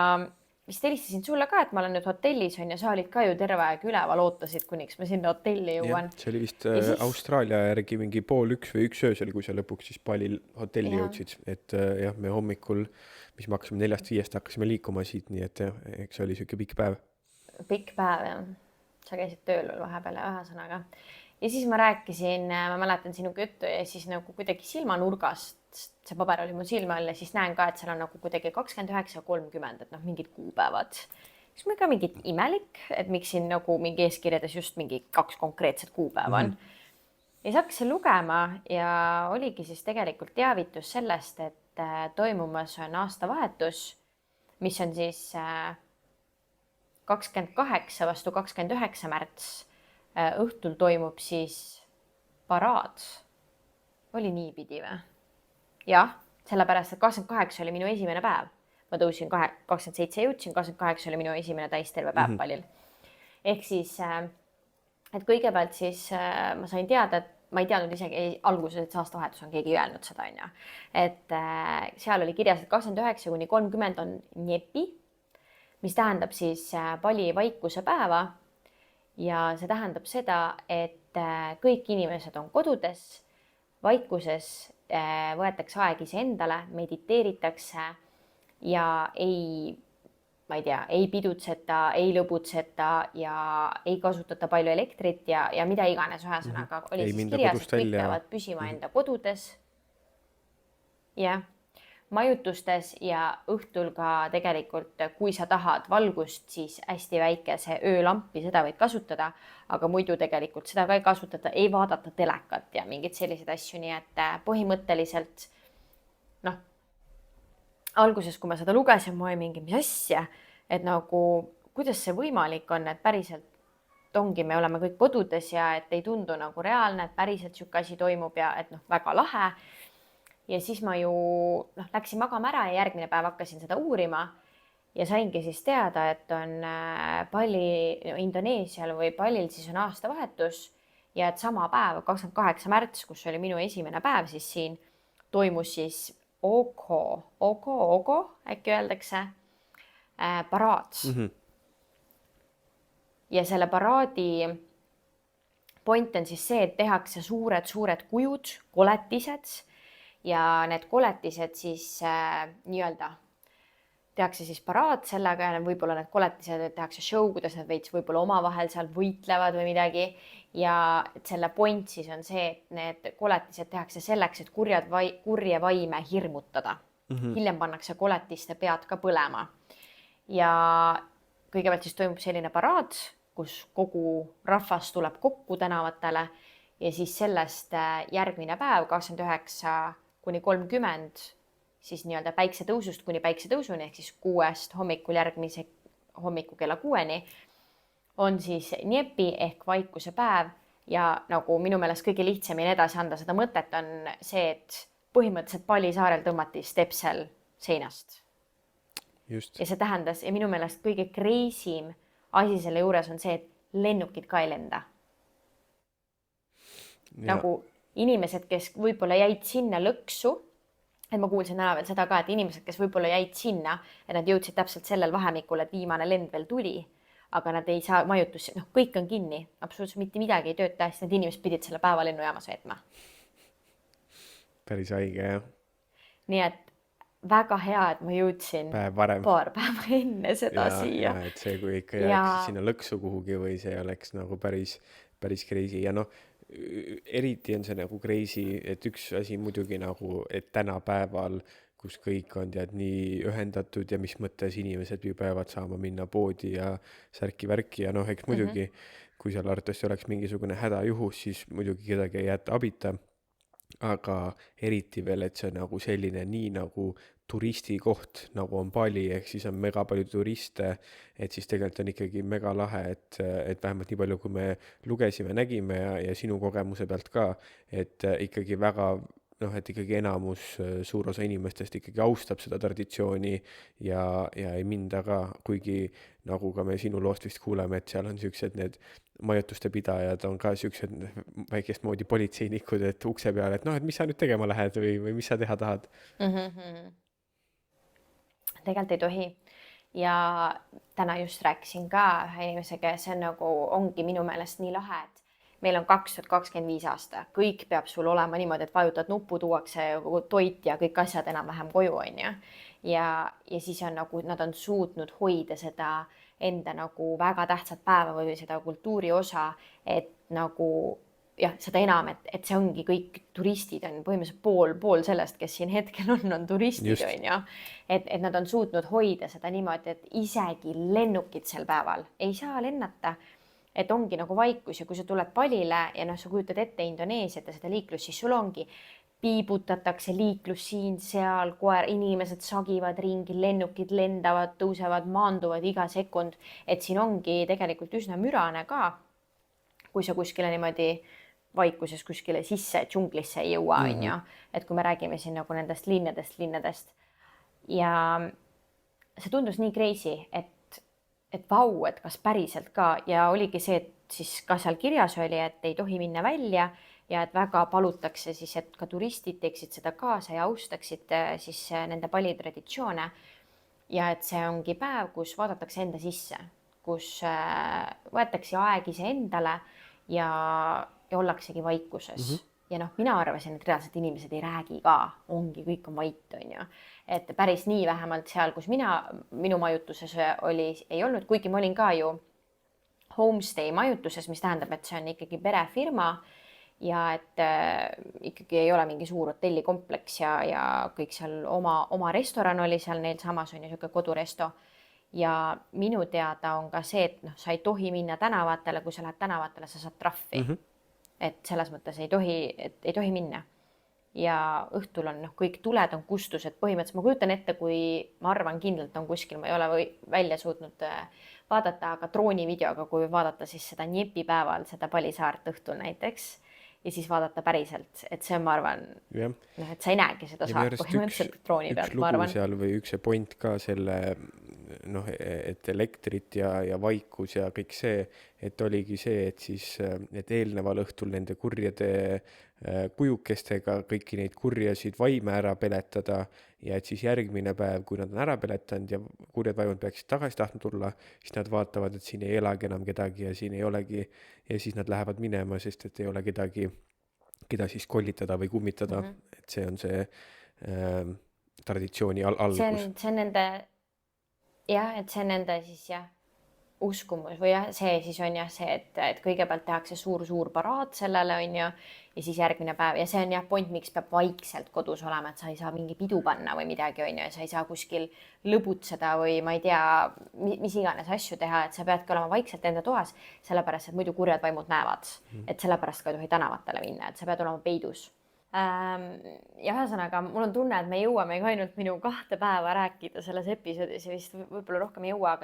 vist helistasin sulle ka, et ma olen nüüd hotellis on ja sa olid ka ju terve aeg üleval, ootasid, kuniks ma sinna hotelli jah, jõuan. see oli vist Ja siis- Austraalia järgi mingi 12:30 või 1 öösel, kui sa lõpuks siis Balil hotelli Jah. jõudsid. Et jah, me hommikul, mis me hakkasime 4-5 hakkasime liikuma siit, nii et jah, eks see oli siuke pikk päev. Pikk päev ja sa käisid tööl veel vahepeal ja ühesõnaga. Ja siis ma rääkisin, ma mäletan sinuga juttu ja siis nagu kuidagi silmanurgast, see paber oli mu silme all ja siis näen ka, et seal on nagu kuidagi 29.30, et noh, mingid kuupäevad. Siis mul ka mingit imelik, et miks siin nagu mingi eeskirjades just mingi 2 konkreetset kuupäeva on. Ja siis hakkasin lugema ja oligi siis tegelikult teavitus sellest, et toimumas on aastavahetus, mis on siis 28 vastu 29 märts. Õhtul toimub siis paraad. Oli niipidi või? Jah, sellepärast, et 28 oli minu esimene päev. Ma tõusin 27 jõudsin, 28 oli minu esimene täisterve päev Balil. Ehk siis, et kõigepealt siis ma sain teada, et ma ei teadnud isegi alguses, et see aastavahetus on keegi öelnud seda, on ju. Et seal oli kirjas, et 29–30 on Njepi, mis tähendab siis Bali vaikuse päeva. Ja see tähendab seda, et kõik inimesed on kodudes, vaikuses võetakse aeg iseendale, mediteeritakse ja ma ei tea, ei pidutseta, ei lõbutseta ja ei kasutata palju elektrit ja mida iganes ühesõnaga oli Ei siis minda kirjas, kodust et kõik välja. peavad püsima enda kodudes. Jah, majutustes ja õhtul ka tegelikult, kui sa tahad valgust, siis hästi väikese öölampi, seda võid kasutada, aga muidu tegelikult seda ka ei kasutata, ei vaadata telekat ja mingid sellised asju, nii et põhimõtteliselt noh, alguses, kui ma seda lugesin, ma olin mingi, mis asja, et nagu, kuidas see võimalik on, et päriselt ongi, me oleme kõik kodudes ja et ei tundu nagu reaalne, et päriselt siuke asi toimub ja et noh, väga lahe. Ja siis ma ju läksin magama ära ja järgmine päev hakkasin seda uurima ja saingi siis teada, et on Indoneesial või Balil siis on aastavahetus ja et sama päev, 28 märts, kus oli minu esimene päev siis siin, toimus siis Ogo, äkki öeldakse, paraad. Ja selle paraadi point on siis see, et tehakse suured kujud, koletised ja need koletised siis nii-öelda tehakse siis paraad sellega ja võib-olla need koletised tehakse show, kuidas nad veits võib-olla omavahel seal võitlevad või midagi. Ja selle point siis on see, et need koletised tehakse selleks, et kurje vaime hirmutada. Hiljem pannakse koletiste pead ka põlema. Ja kõigepealt siis toimub selline paraad, kus kogu rahvas tuleb kokku tänavatele ja siis sellest järgmine päev, 29–30, siis nii-öelda päiksetõusust kuni päiksetõusuni ehk siis 6 hommikul järgmise hommiku kella 6-ni on siis Njepi ehk vaikuse päev ja nagu minu meelest kõige lihtsamini edasi anda seda mõtet on see, et põhimõtteliselt Bali saarel tõmmati stepsel seinast. Just. Ja see tähendas ja minu meelest kõige crazy'm asi selle juures on see, et lennukid ka ei lenda. Nagu inimesed, kes võib-olla jäid sinna lõksu, et ma kuulsin ära veel seda ka, et inimesed, kes võib-olla jäid sinna, et nad jõudsid täpselt sellel vahemikul, et viimane lend veel tuli, aga nad ei saa majutusse, kõik on kinni, absoluutselt mitte midagi ei tööta, siis need inimesed pidid selle päeva lennujaamas veetma. Päris haige, jah. Nii et väga hea, et ma jõudsin paar päeva enne seda siia. Ja, et see, kui ikka jääks sinna lõksu kuhugi või see oleks nagu päris crazy ja noh, eriti on see nagu crazy, et üks asi muidugi nagu, et tänapäeval, kus kõik on tead nii ühendatud ja mis mõttes inimesed ju peavad saama minna poodi ja särki-värki ja noh, eks muidugi, kui seal arvatavasti oleks mingisugune hädajuhus, siis muidugi kedagi ei jäeta abita. Aga eriti veel, et see on nagu selline nii nagu turistikoht, nagu on Bali, ehk siis on mega palju turiste, et siis tegelikult on ikkagi mega lahe, et vähemalt nii palju, kui me lugesime, nägime ja sinu kogemuse pealt ka, et ikkagi väga, et ikkagi enamus, suur osa inimestest ikkagi austab seda traditsiooni ja ei minda ka, kuigi nagu ka me sinu loost vist kuuleme, et seal on siuksed need majutuste pidajad on ka siuksed väikest moodi politseinikud, et ukse peale, et noh, et mis sa nüüd tegema lähed või mis sa teha tahad. Tegelikult ei tohi. Ja täna just rääkisin ka ühe inimesega ja see on nagu, ongi minu meelest nii lahe, et meil on 2025 aasta, kõik peab sul olema niimoodi, et vajutad nuppu, tuuakse toit ja kõik asjad enam-vähem koju, on ju. Ja siis on nagu, nad on suutnud hoida seda enda nagu väga tähtsat päeva või seda kultuuri osa, et nagu jah, seda enam, et see ongi kõik turistid on põhimõtteliselt pool sellest, kes siin hetkel on turistid, on ju. Et nad on suutnud hoida seda niimoodi, et isegi lennukid sel päeval ei saa lennata, et ongi nagu vaikus ja kui sa tuled palile ja noh, sa kujutad ette Indoneesiat ja seda liiklust, siis sul ongi piibutatakse liiklus siin-seal, koer, inimesed sagivad ringi, lennukid lendavad, tõusevad, maanduvad iga sekund, et siin ongi tegelikult üsna mürane ka, kui sa kuskile niimoodi vaikuses kuskile sisse džunglisse ei jõua, on ju. Et kui me räägime siin nagu nendest linnadest. Ja see tundus nii crazy, et vau, et kas päriselt ka. Ja oligi see, et siis ka seal kirjas oli, et ei tohi minna välja ja et väga palutakse siis, et ka turistid teeksid seda kaasa ja austaksid siis nende palitraditsioone. Ja et see ongi päev, kus vaadatakse enda sisse, kus võetakse aeg ise endale ja ollaksegi vaikuses. Ja noh, mina arvasin, et reaalselt inimesed ei räägi ka, ongi, kõik on vait, on ju. Et päris nii vähemalt seal, kus minu majutuses ei olnud, kuigi ma olin ka ju homestay majutuses, mis tähendab, et see on ikkagi perefirma ja et ikkagi ei ole mingi suur hotellikompleks ja kõik seal oma restoran oli seal neil samas on ju siuke koduresto. Ja minu teada on ka see, et noh, sa ei tohi minna tänavatele, kui sa lähed tänavatele, sa saad trahvi. Et selles mõttes ei tohi minna. Ja õhtul on kõik tuled on kustus, et põhimõtteliselt ma kujutan ette, kui ma arvan kindlalt on kuskil, ma ei ole välja suutnud vaadata, aga droonivideoga, kui vaadata siis seda Njepi päeval, seda Palisaart õhtul näiteks ja siis vaadata päriselt, et see on, ma arvan, noh, et sa ei näegi seda saart põhimõtteliselt drooni pealt, ma arvan. Üks lugu seal või üks point ka selle, noh, et elektrit ja vaikus ja kõik see, et oligi see, et siis, et eelneval õhtul nende kurjade kujukestega kõiki neid kurjasid vaime ära peletada ja et siis järgmine päev, kui nad on ära peletanud ja kurjad vaimud peaksid tagasi tahtnud tulla, siis nad vaatavad, et siin ei elagi enam kedagi ja siin ei olegi ja siis nad lähevad minema, sest et ei ole kedagi, keda siis kollitada või kummitada, et see on see traditsiooni algus. See on nende, jah, et see on nende siis jah, uskumus või jah, see siis on jah see, et kõigepealt tehakse suur paraad sellele on ju ja siis järgmine päev ja see on jah point, miks peab vaikselt kodus olema, et sa ei saa mingi pidu panna või midagi on ju ja sa ei saa kuskil lõbutseda või ma ei tea, mis iganes asju teha, et sa peadki olema vaikselt enda toas, sellepärast, et muidu kurjad vaimud näevad, et sellepärast ka ei tohi tänavatele minna, et sa pead olema peidus. Ja ühesõnaga, mul on tunne, et me jõuame ainult minu 2 päeva rääkida selles episoodis ja vist võib-olla rohkem ei jõua,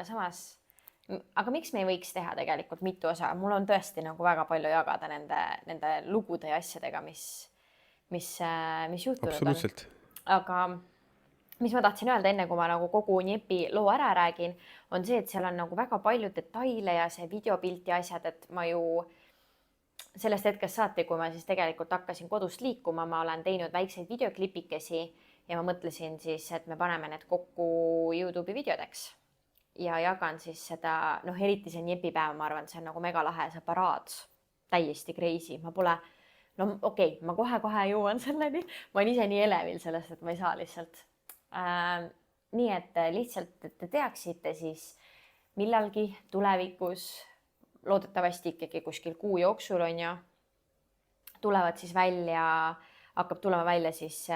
aga miks me ei võiks teha tegelikult mitu osa? Mul on tõesti nagu väga palju jagada nende lugude ja asjadega, mis juhtunud Absoluutselt. on. Aga mis ma tahtsin öelda enne, kui ma nagu kogu Njepi loo ära räägin, on see, et seal on nagu väga palju detaile ja see videopilt ja asjad, et ma ju sellest hetkest saati, kui ma siis tegelikult hakkasin kodust liikuma, ma olen teinud väikseid videoklipikesi ja ma mõtlesin siis, et me paneme need kokku YouTube'i videodeks. Ja jagan siis seda, noh, eriti see Njepi päev, ma arvan, see on nagu mega lahe, see paraad, täiesti crazy, ma pole, no okei, ma kohe jõuan selleni, ma olen ise nii elevil sellest, et ma ei saa lihtsalt. Nii et lihtsalt, et te teaksite siis millalgi tulevikus, loodetavasti ikkagi kuskil kuu jooksul on ju, hakkab tulema välja siis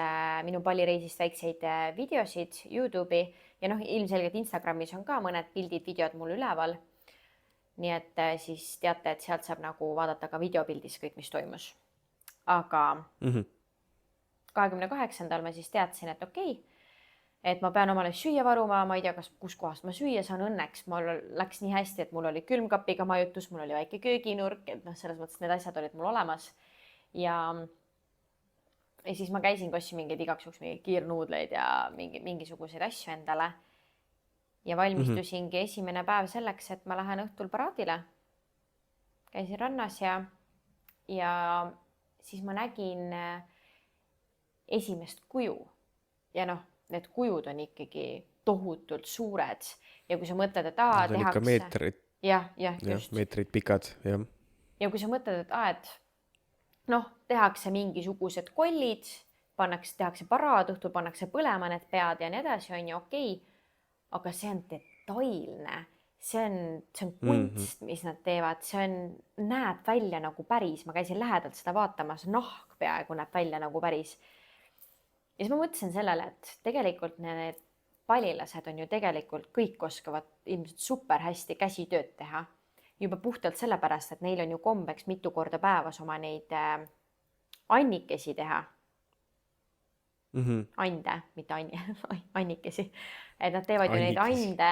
minu pallireisist väikseid videosid YouTube'i ja noh, ilmselgelt Instagramis on ka mõned pildid, videod mul üleval. Nii et siis teate, et sealt saab nagu vaadata ka videopildis kõik, mis toimus. Aga 28. ma siis teadsin, et okei, et ma pean omale süüa varuma, ma ei tea, kus kohast ma süüa saan, õnneks mul läks nii hästi, et mul oli külmkapiga majutus, mul oli väike kööginurk, et noh, selles mõttes need asjad olid mul olemas ja siis ma käisin kossin mingeid igaks juhuks mingeid kiirnuudleid ja mingisuguseid asju endale ja valmistusingi esimene päev selleks, et ma lähen õhtul paraadile. käisin rannas ja siis ma nägin esimest kuju ja noh, need kujud on ikkagi tohutult suured ja kui sa mõtled, et Need on ikka tehakse, meetrid, jah, jah, just. meetrid pikad, jah. Ja kui sa mõtled, et noh, tehakse mingisugused kollid, tehakse parad, õhtul pannakse põlema need pead ja nii edasi, on ju okei. Aga see on detailne, see on kunst, mis nad teevad, näeb välja nagu päris. Ma käisin lähedalt seda vaatamas, nahk peaaegu näeb välja nagu päris. Ja siis ma mõtlesin sellele, et tegelikult need palilased on ju tegelikult kõik oskavad ilmselt super hästi käsitööd teha. Juba puhtalt sellepärast, et neil on ju kombeks mitu korda päevas oma neid annikesi teha. Ande, mitte annikesi. Et nad teevad ju neid ande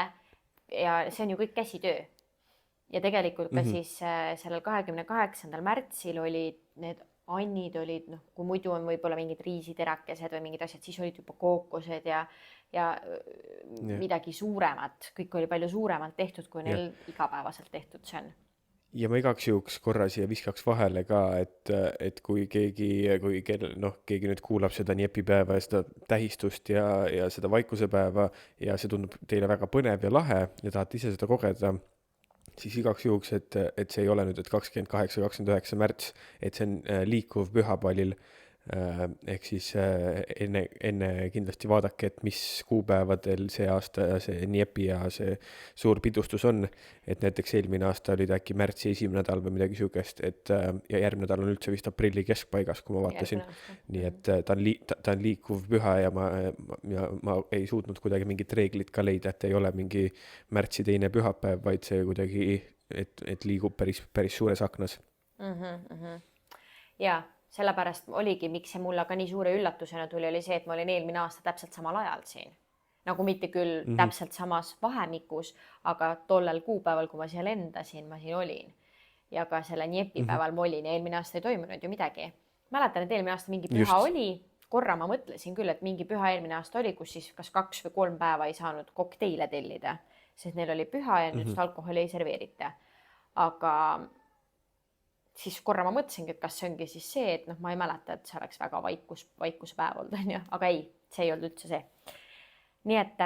ja see on ju kõik käsitöö. Ja tegelikult ka siis sellel 28. märtsil olid need annid olid, noh, kui muidu on võib-olla mingid riisiterakesed või mingid asjad, siis olid juba kookosed ja midagi suuremat. Kõik oli palju suuremalt tehtud, kui neil igapäevaselt tehtud see on. Ja ma igaks juhuks korra siia viskaks vahele ka, et kui keegi nüüd kuulab seda niepipäeva ja seda tähistust ja seda vaikusepäeva ja see tundub teile väga põnev ja lahe ja tahate ise seda kogeda, siis igaks juhuks, et see ei ole nüüd, et 28-29 märts, et see on liikuv pühapalil, ehk siis enne kindlasti vaadake, et mis kuupäevadel see aasta see Niepi ja see suur pidustus on, et näiteks eelmine aasta olid äkki märtsi esimene nädal või midagi sugust, ja järgmine nädal on üldse vist aprilli keskpaigas, kui ma vaatasin. Nii et ta on liikuv püha ja ma ei suutnud kuidagi mingit reeglit ka leida, et ei ole mingi märtsi teine pühapäev, vaid see kuidagi, et liigub päris suures aknas. Jaa. Sellepärast oligi, miks see mulle ka nii suure üllatusena tuli, oli see, et ma olin eelmine aasta täpselt samal ajal siin. Nagu mitte küll täpselt samas vahemikus, aga tollel kuupäeval, kui ma seal lendasin, ma siin olin. Ja ka selle Niepipäeval ma olin ja eelmine aasta ei toimunud ju midagi. Mäletan, et eelmine aasta mingi püha oli. Korra ma mõtlesin küll, et mingi püha eelmine aasta oli, kus siis kas 2 või 3 päeva ei saanud kokteile tellida, sest neil oli püha ja nüüd alkoholi ei serveerita. Aga siis korra ma mõtlesingi, et kas see ongi siis see, et ma ei mäleta, et see oleks väga vaikuspäev olnud, on ju, aga ei, see ei olnud üldse see. Nii et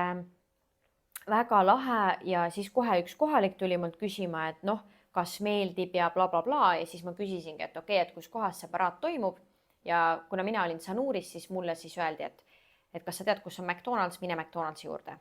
väga lahe ja siis kohe üks kohalik tuli mult küsima, et kas meeldib ja bla bla bla ja siis ma küsisingi, et okei, et kus kohas see paraat toimub ja kuna mina olin Sanuris, siis mulle siis öeldi, et kas sa tead, kus on McDonald's, mine McDonald'si juurde.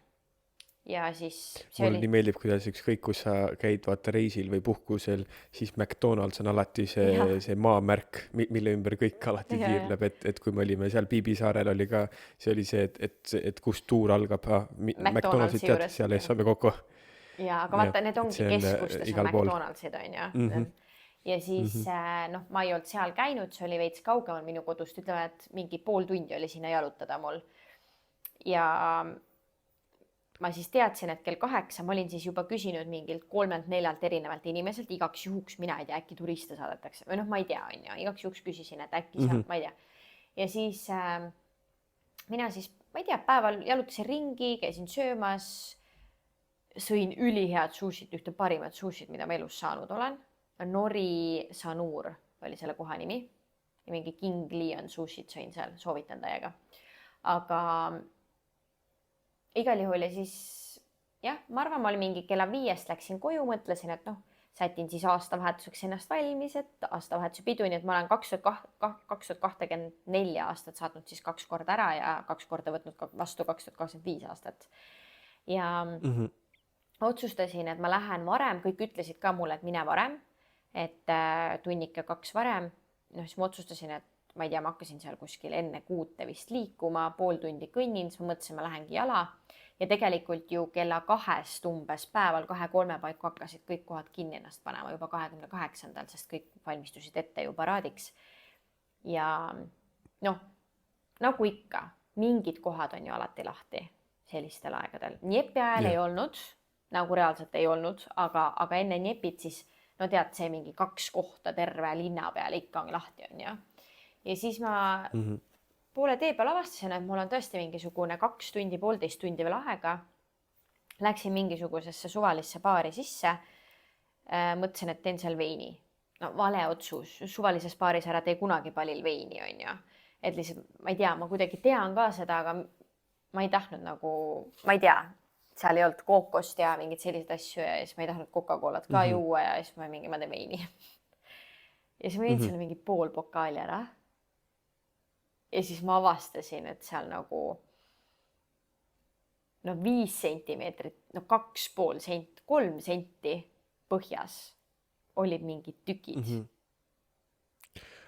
Ja siis mulle nii meeldib, kuidas ükskõik, kus sa käid vaata reisil või puhkusel, siis McDonald's on alati see maamärk, mille ümber kõik alati tiirleb, et kui me olime seal Piibisaarel oli ka, see oli see, et kus tuur algab, McDonald'si tead, seal ees saame kokku. Ja, aga vaata, need ongi keskustes on McDonald'sid, on ju. Ja siis, ma ei olnud seal käinud, see oli veits kaugemal minu kodust, ütleme, et mingi pool tundi oli sinna jalutada mul. Ja ma siis teadsin, et kell 8 ma olin siis juba küsinud mingilt 3-4 erinevalt inimeselt, igaks juhuks mina ei tea, äkki turiste saadetakse. Või ma ei tea, on ju, igaks juhuks küsisin, et äkki seal, ma ei tea. Ja siis mina siis, ma ei tea, päeval jalutasin ringi, käisin söömas, sõin ülihead sushit, ühte parimat sushit, mida ma elus saanud olen. Nori Sanur oli selle koha nimi. Ja mingi King Leon sushit sõin seal, soovitan täiega. Aga igal juhul ja siis, jah, ma arvan, ma olin mingi kella 5 läksin koju, mõtlesin, et sätin siis aastavahetuseks ennast valmis, et aastavahetuse pidu, nii et ma olen 2024 aastat saatnud siis 2 korda ära ja 2 korda võtnud vastu 2025 aastat. Ja otsustasin, et ma lähen varem, kõik ütlesid ka mulle, et mine varem, et tunnike 2 varem. Siis ma otsustasin, et ma ei tea, ma hakkasin seal kuskil enne 6 vist liikuma, pool tundi kõnnin, siis ma mõtlesin, ma lähengi jala. Ja tegelikult ju kella 2 umbes päeval 2-3 paiku hakkasid kõik kohad kinni ennast panema juba 28. sest kõik valmistusid ette ju paraadiks. Ja nagu ikka, mingid kohad on ju alati lahti sellistel aegadel. Niepi ajal ei olnud, nagu reaalselt ei olnud, aga enne Niepit siis, tead, see mingi 2 kohta terve linna peal ikka on lahti, on ju. Ja siis ma poole tee peal avastasin, et mul on tõesti mingisugune 2 tundi, 1,5 tundi veel aega. Läksin mingisugusesse suvalisse baari sisse. Mõtlesin, et teen seal veini. no vale otsus, suvalises baaris ära tee kunagi palil veini, on ju. Et lihtsalt, ma ei tea, ma kuidagi tean ka seda, aga ma ei tahtnud nagu, ma ei tea, seal ei olnud kookost ja mingeid selliseid asju ja siis ma ei tahtnud Coca-Colat ka juua ja siis ma teen veini. Ja siis ma jõin selle mingi pool pokaali ära. Ja siis ma avastasin, et seal nagu 5 sentimeetrit, 2,5 senti, 3 senti põhjas olid mingid tükid.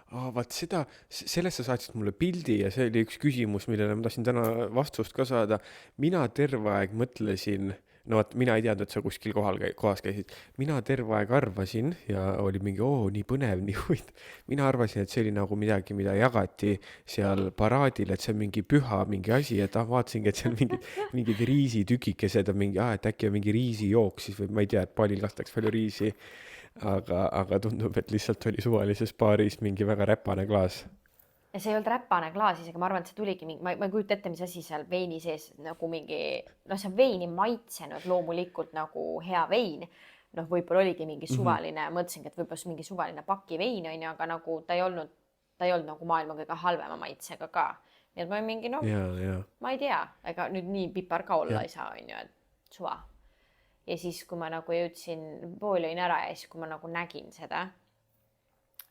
Vaat sellest sa saatsid mulle pildi ja see oli üks küsimus, millele ma tahtsin täna vastust ka saada. Mina terve aeg mõtlesin, no vaat mina ei teadnud, et sa kuskil kohas käisid. Mina terve aeg arvasin ja oli mingi, nii põnev, nii huvitav. Mina arvasin, et see oli nagu midagi, mida jagati seal paraadil, et see on mingi püha mingi asi, et vaatasingi, et see on mingid riisitükikesed on mingi, et äkki on mingi riisijook siis või ma ei tea, et palil lastakse palju riisi. Aga tundub, et lihtsalt oli suvalises baaris mingi väga räpane klaas. Ja see ei olnud räpane klaas isegi, ma arvan, et see tuligi mingi, ma ei kujuta ette, mis asi seal veini sees nagu mingi, see on veini maitsenud loomulikult nagu hea vein. Võib-olla oligi mingi suvaline, mõtlesingi, et võib-olla mingi suvaline pakivein on ju, aga nagu ta ei olnud nagu maailma kõige halvema maitsega ka. Nii et ma olin mingi, ma ei tea, ega nüüd nii pipar ka olla ei saa, on ju, et suva. Ja siis, kui ma nagu jõudsin, pool jõin ära ja siis, kui ma nagu nägin seda,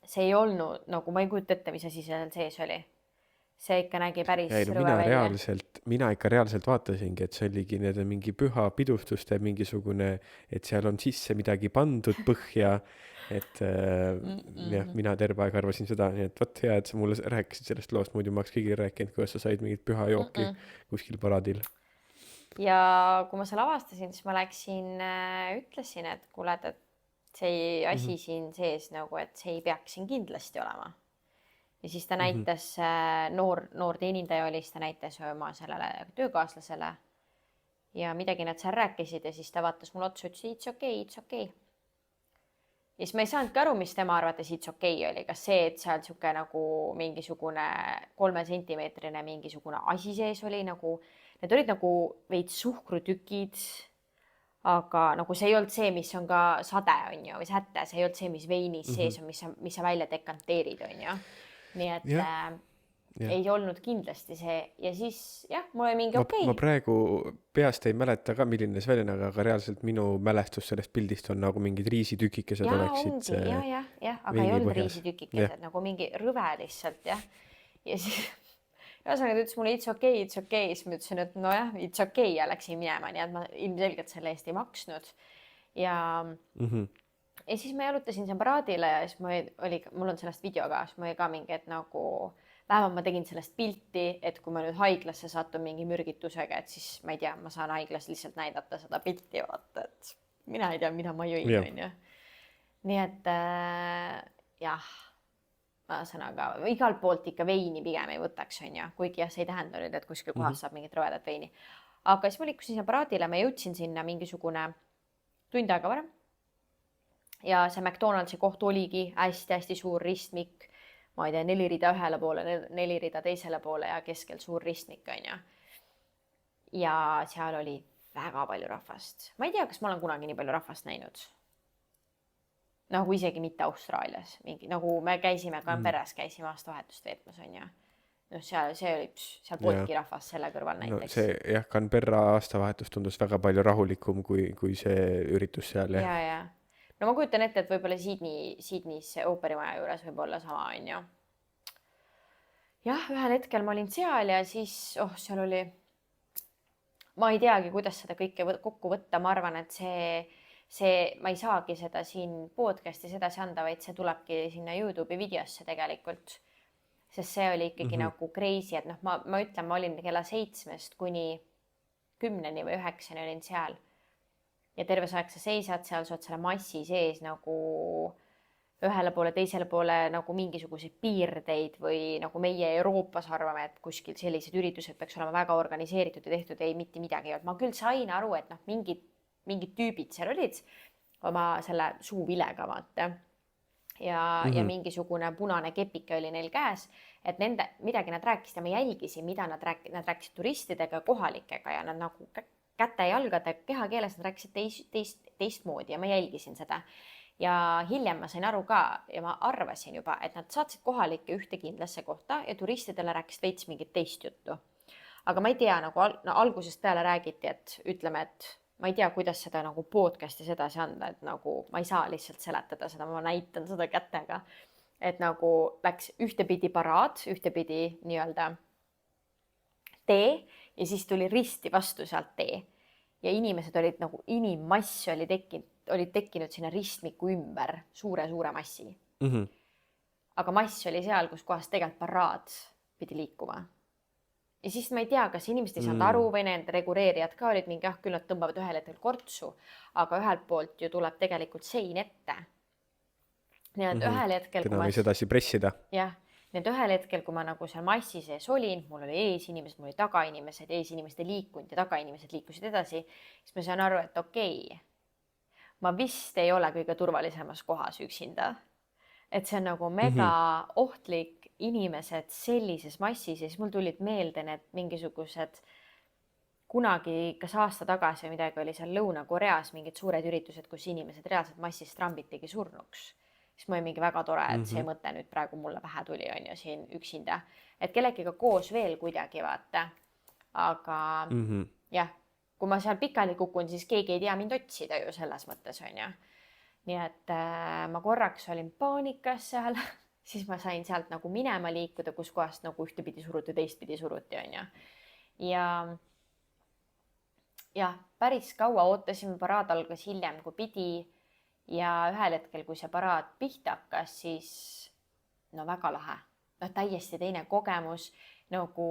see ei olnud nagu, ma ei kujuta ette, mis asi seal sees oli. See ikka nägi päris rõve välja. Mina ikka reaalselt vaatasingi, et see oligi mingi püha pidustuste mingisugune, et seal on sisse midagi pandud põhja, et jah, mina terve aeg arvasin seda, nii et võt hea, et sa mulle rääkisid sellest loost, muidu ma oleks kõigil rääkinud, kuidas sa said mingit püha jooki kuskil paraadil. Ja kui ma seal avastasin, siis ma läksin, ütlesin, et kuule, et see asi siin sees nagu, et see ei peaks siin kindlasti olema. Ja siis ta näitas, noor teenindaja oli, siis ta näitas oma sellele töökaaslasele ja midagi nad seal rääkisid ja siis ta vaatas mulle otsa, ütles, it's okay. Ja siis ma ei saanudki aru, mis tema arvates it's okay oli. Kas see, et seal siuke nagu mingisugune 3 sentimeetrine mingisugune asi sees oli nagu, need olid nagu veits suhkrutükid, aga nagu see ei olnud see, mis on ka sade, on ju, või säte, see ei olnud see, mis veinis sees on, mis sa välja dekanteerid, on ju. Nii et ei olnud kindlasti see ja siis jah, mul oli mingi okei. Ma praegu peast ei mäleta ka, milline see välja, aga reaalselt minu mälestus sellest pildist on nagu mingid riisitükikesed oleksid. Jah, aga ei olnud riisitükikesed, nagu mingi rõve lihtsalt, jah. Ja siis ühesõnaga ta ütles mulle it's okay, siis ma ütlesin, et nojah, it's okay ja läksin minema, nii et ma ilmselgelt selle eest ei maksnud. Ja siis ma jalutasin seal paraadile ja siis mul on sellest video ka, siis ma oli ka mingi, et nagu vähemalt ma tegin sellest pilti, et kui ma nüüd haiglasse satun mingi mürgitusega, et siis ma ei tea, ma saan haiglas lihtsalt näidata seda pilti ja vaata, et mina ei tea, mida ma jõin, on ju. Nii et jah. Ühesõnaga, igalt poolt ikka veini pigem ei võtaks, on ju, kuigi jah, see ei tähenda nüüd, et kuskil kohas saab mingit rõvedat veini. Aga siis ma liikusin sinna paraadile, ma jõudsin sinna mingisugune tund aega varem. Ja see McDonaldsi koht oligi hästi-hästi suur ristmik, ma ei tea, 4 rida ühele poole, 4 rida teisele poole ja keskel suur ristmik, on ju. Ja seal oli väga palju rahvast. Ma ei tea, kas ma olen kunagi nii palju rahvast näinud. Nagu isegi mitte Austraalias, nagu me käisime Canberras, käisime aastavahetust veetmas, on ju. Seal polnudki rahvast selle kõrval näiteks. See jah, Canberra aastavahetus tundus väga palju rahulikum kui see üritus seal. Ja. No ma kujutan ette, et võib-olla Sydneys ooperimaja juures võib olla sama, on ju. Jah, ühel hetkel ma olin seal ja siis, seal oli, ma ei teagi, kuidas seda kõike kokku võtta, ma arvan, et ma ei saagi seda siin podcasti edasi anda, vaid see tulebki sinna YouTube'i videosse tegelikult, sest see oli ikkagi nagu crazy, et ma ütlen, ma olin kella 7 kuni 10 või 9 olin seal ja terve aeg sa seisad seal, sa oled selle massi sees nagu ühele poole, teisele poole nagu mingisuguseid piirdeid või nagu meie Euroopas arvame, et kuskil sellised üritused peaks olema väga organiseeritud ja tehtud, ei mitte midagi ei olnud. Ma küll sain aru, et mingid tüübid seal olid oma selle suuvilega, vaata. Ja mingisugune punane kepike oli neil käes, et midagi nad rääkisid ja ma jälgisin, mida nad rääkisid turistidega, kohalikega ja nad nagu käte, jalgade, kehakeeles nad rääkisid teistmoodi ja ma jälgisin seda. ja hiljem ma sain aru ka ja ma arvasin juba, et nad saatsid kohalikke ühte kindlasse kohta ja turistidele rääkis veits mingit teist juttu. Aga ma ei tea, nagu algusest peale räägiti, et ütleme, et ma ei tea, kuidas seda nagu podcast'is edasi anda, et nagu ma ei saa lihtsalt seletada seda, ma näitan seda kätega. Et nagu läks ühtepidi paraad, ühtepidi nii-öelda tee ja siis tuli risti vastu sealt tee. Ja inimesed olid nagu, inimmass olid tekkinud sinna ristmiku ümber, suure massi. Aga mass oli seal, kus kohas tegelikult paraad pidi liikuma. Ja siis ma ei tea, kas inimesed ei saanud aru või need reguleerijad ka olid mingi, küll nad tõmbavad ühel hetkel kortsu, aga ühelt poolt ju tuleb tegelikult sein ette. Nii et ühel hetkel, Keda võis edasi pressida. Jah, nii et ühel hetkel, kui ma nagu seal massi sees olin, mul oli ees inimesed, mul oli taga inimesed, ees inimesed ei liikunud ja taga inimesed liikusid edasi, siis ma sain aru, et okei, ma vist ei ole kõige turvalisemas kohas üksinda. Et see on nagu mega ohtlik inimesed sellises massis ja siis mul tulid meelde need mingisugused kunagi kas aasta tagasi midagi oli seal Lõuna-Koreas mingid suured üritused, kus inimesed reaalselt massist trambitigi surnuks. Siis mul oli mingi väga tore, et see mõte nüüd praegu mulle pähe tuli, on ju siin üksinda. Et kellegiga koos veel kuidagi vaata. Aga jah, kui ma seal pikali kukun, siis keegi ei tea mind otsida ju selles mõttes, on ju. Nii et ma korraks olin paanikas seal, siis ma sain sealt nagu minema liikuda, kus kohast nagu ühtepidi suruti, teistpidi suruti, on ju. Ja päris kaua ootasime, paraad algas hiljem kui pidi ja ühel hetkel, kui see paraad pihta hakkas, siis no väga lahe. No täiesti teine kogemus, nagu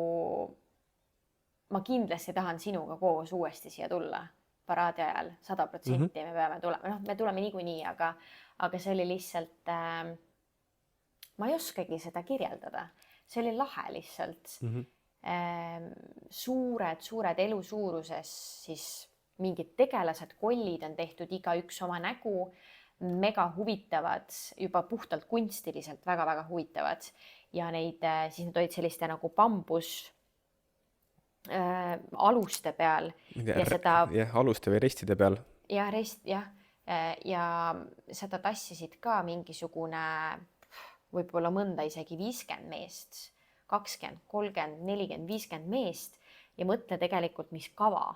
ma kindlasti tahan sinuga koos uuesti siia tulla. Paraadi ajal 100% me peame tulema. No, me tuleme niikuinii, aga see oli lihtsalt, ma ei oskagi seda kirjeldada. See oli lahe lihtsalt. Suured elusuuruses, siis mingid tegelased, kollid on tehtud iga üks oma nägu, mega huvitavad, juba puhtalt kunstiliselt väga-väga huvitavad. Ja neid, siis need olid selliste nagu bambus aluste peal ja seda aluste või restide peal ja seda tassisid ka mingisugune võib-olla mõnda isegi 50 meest 20, 30, 40, 50 meest ja mõtle tegelikult mis kava,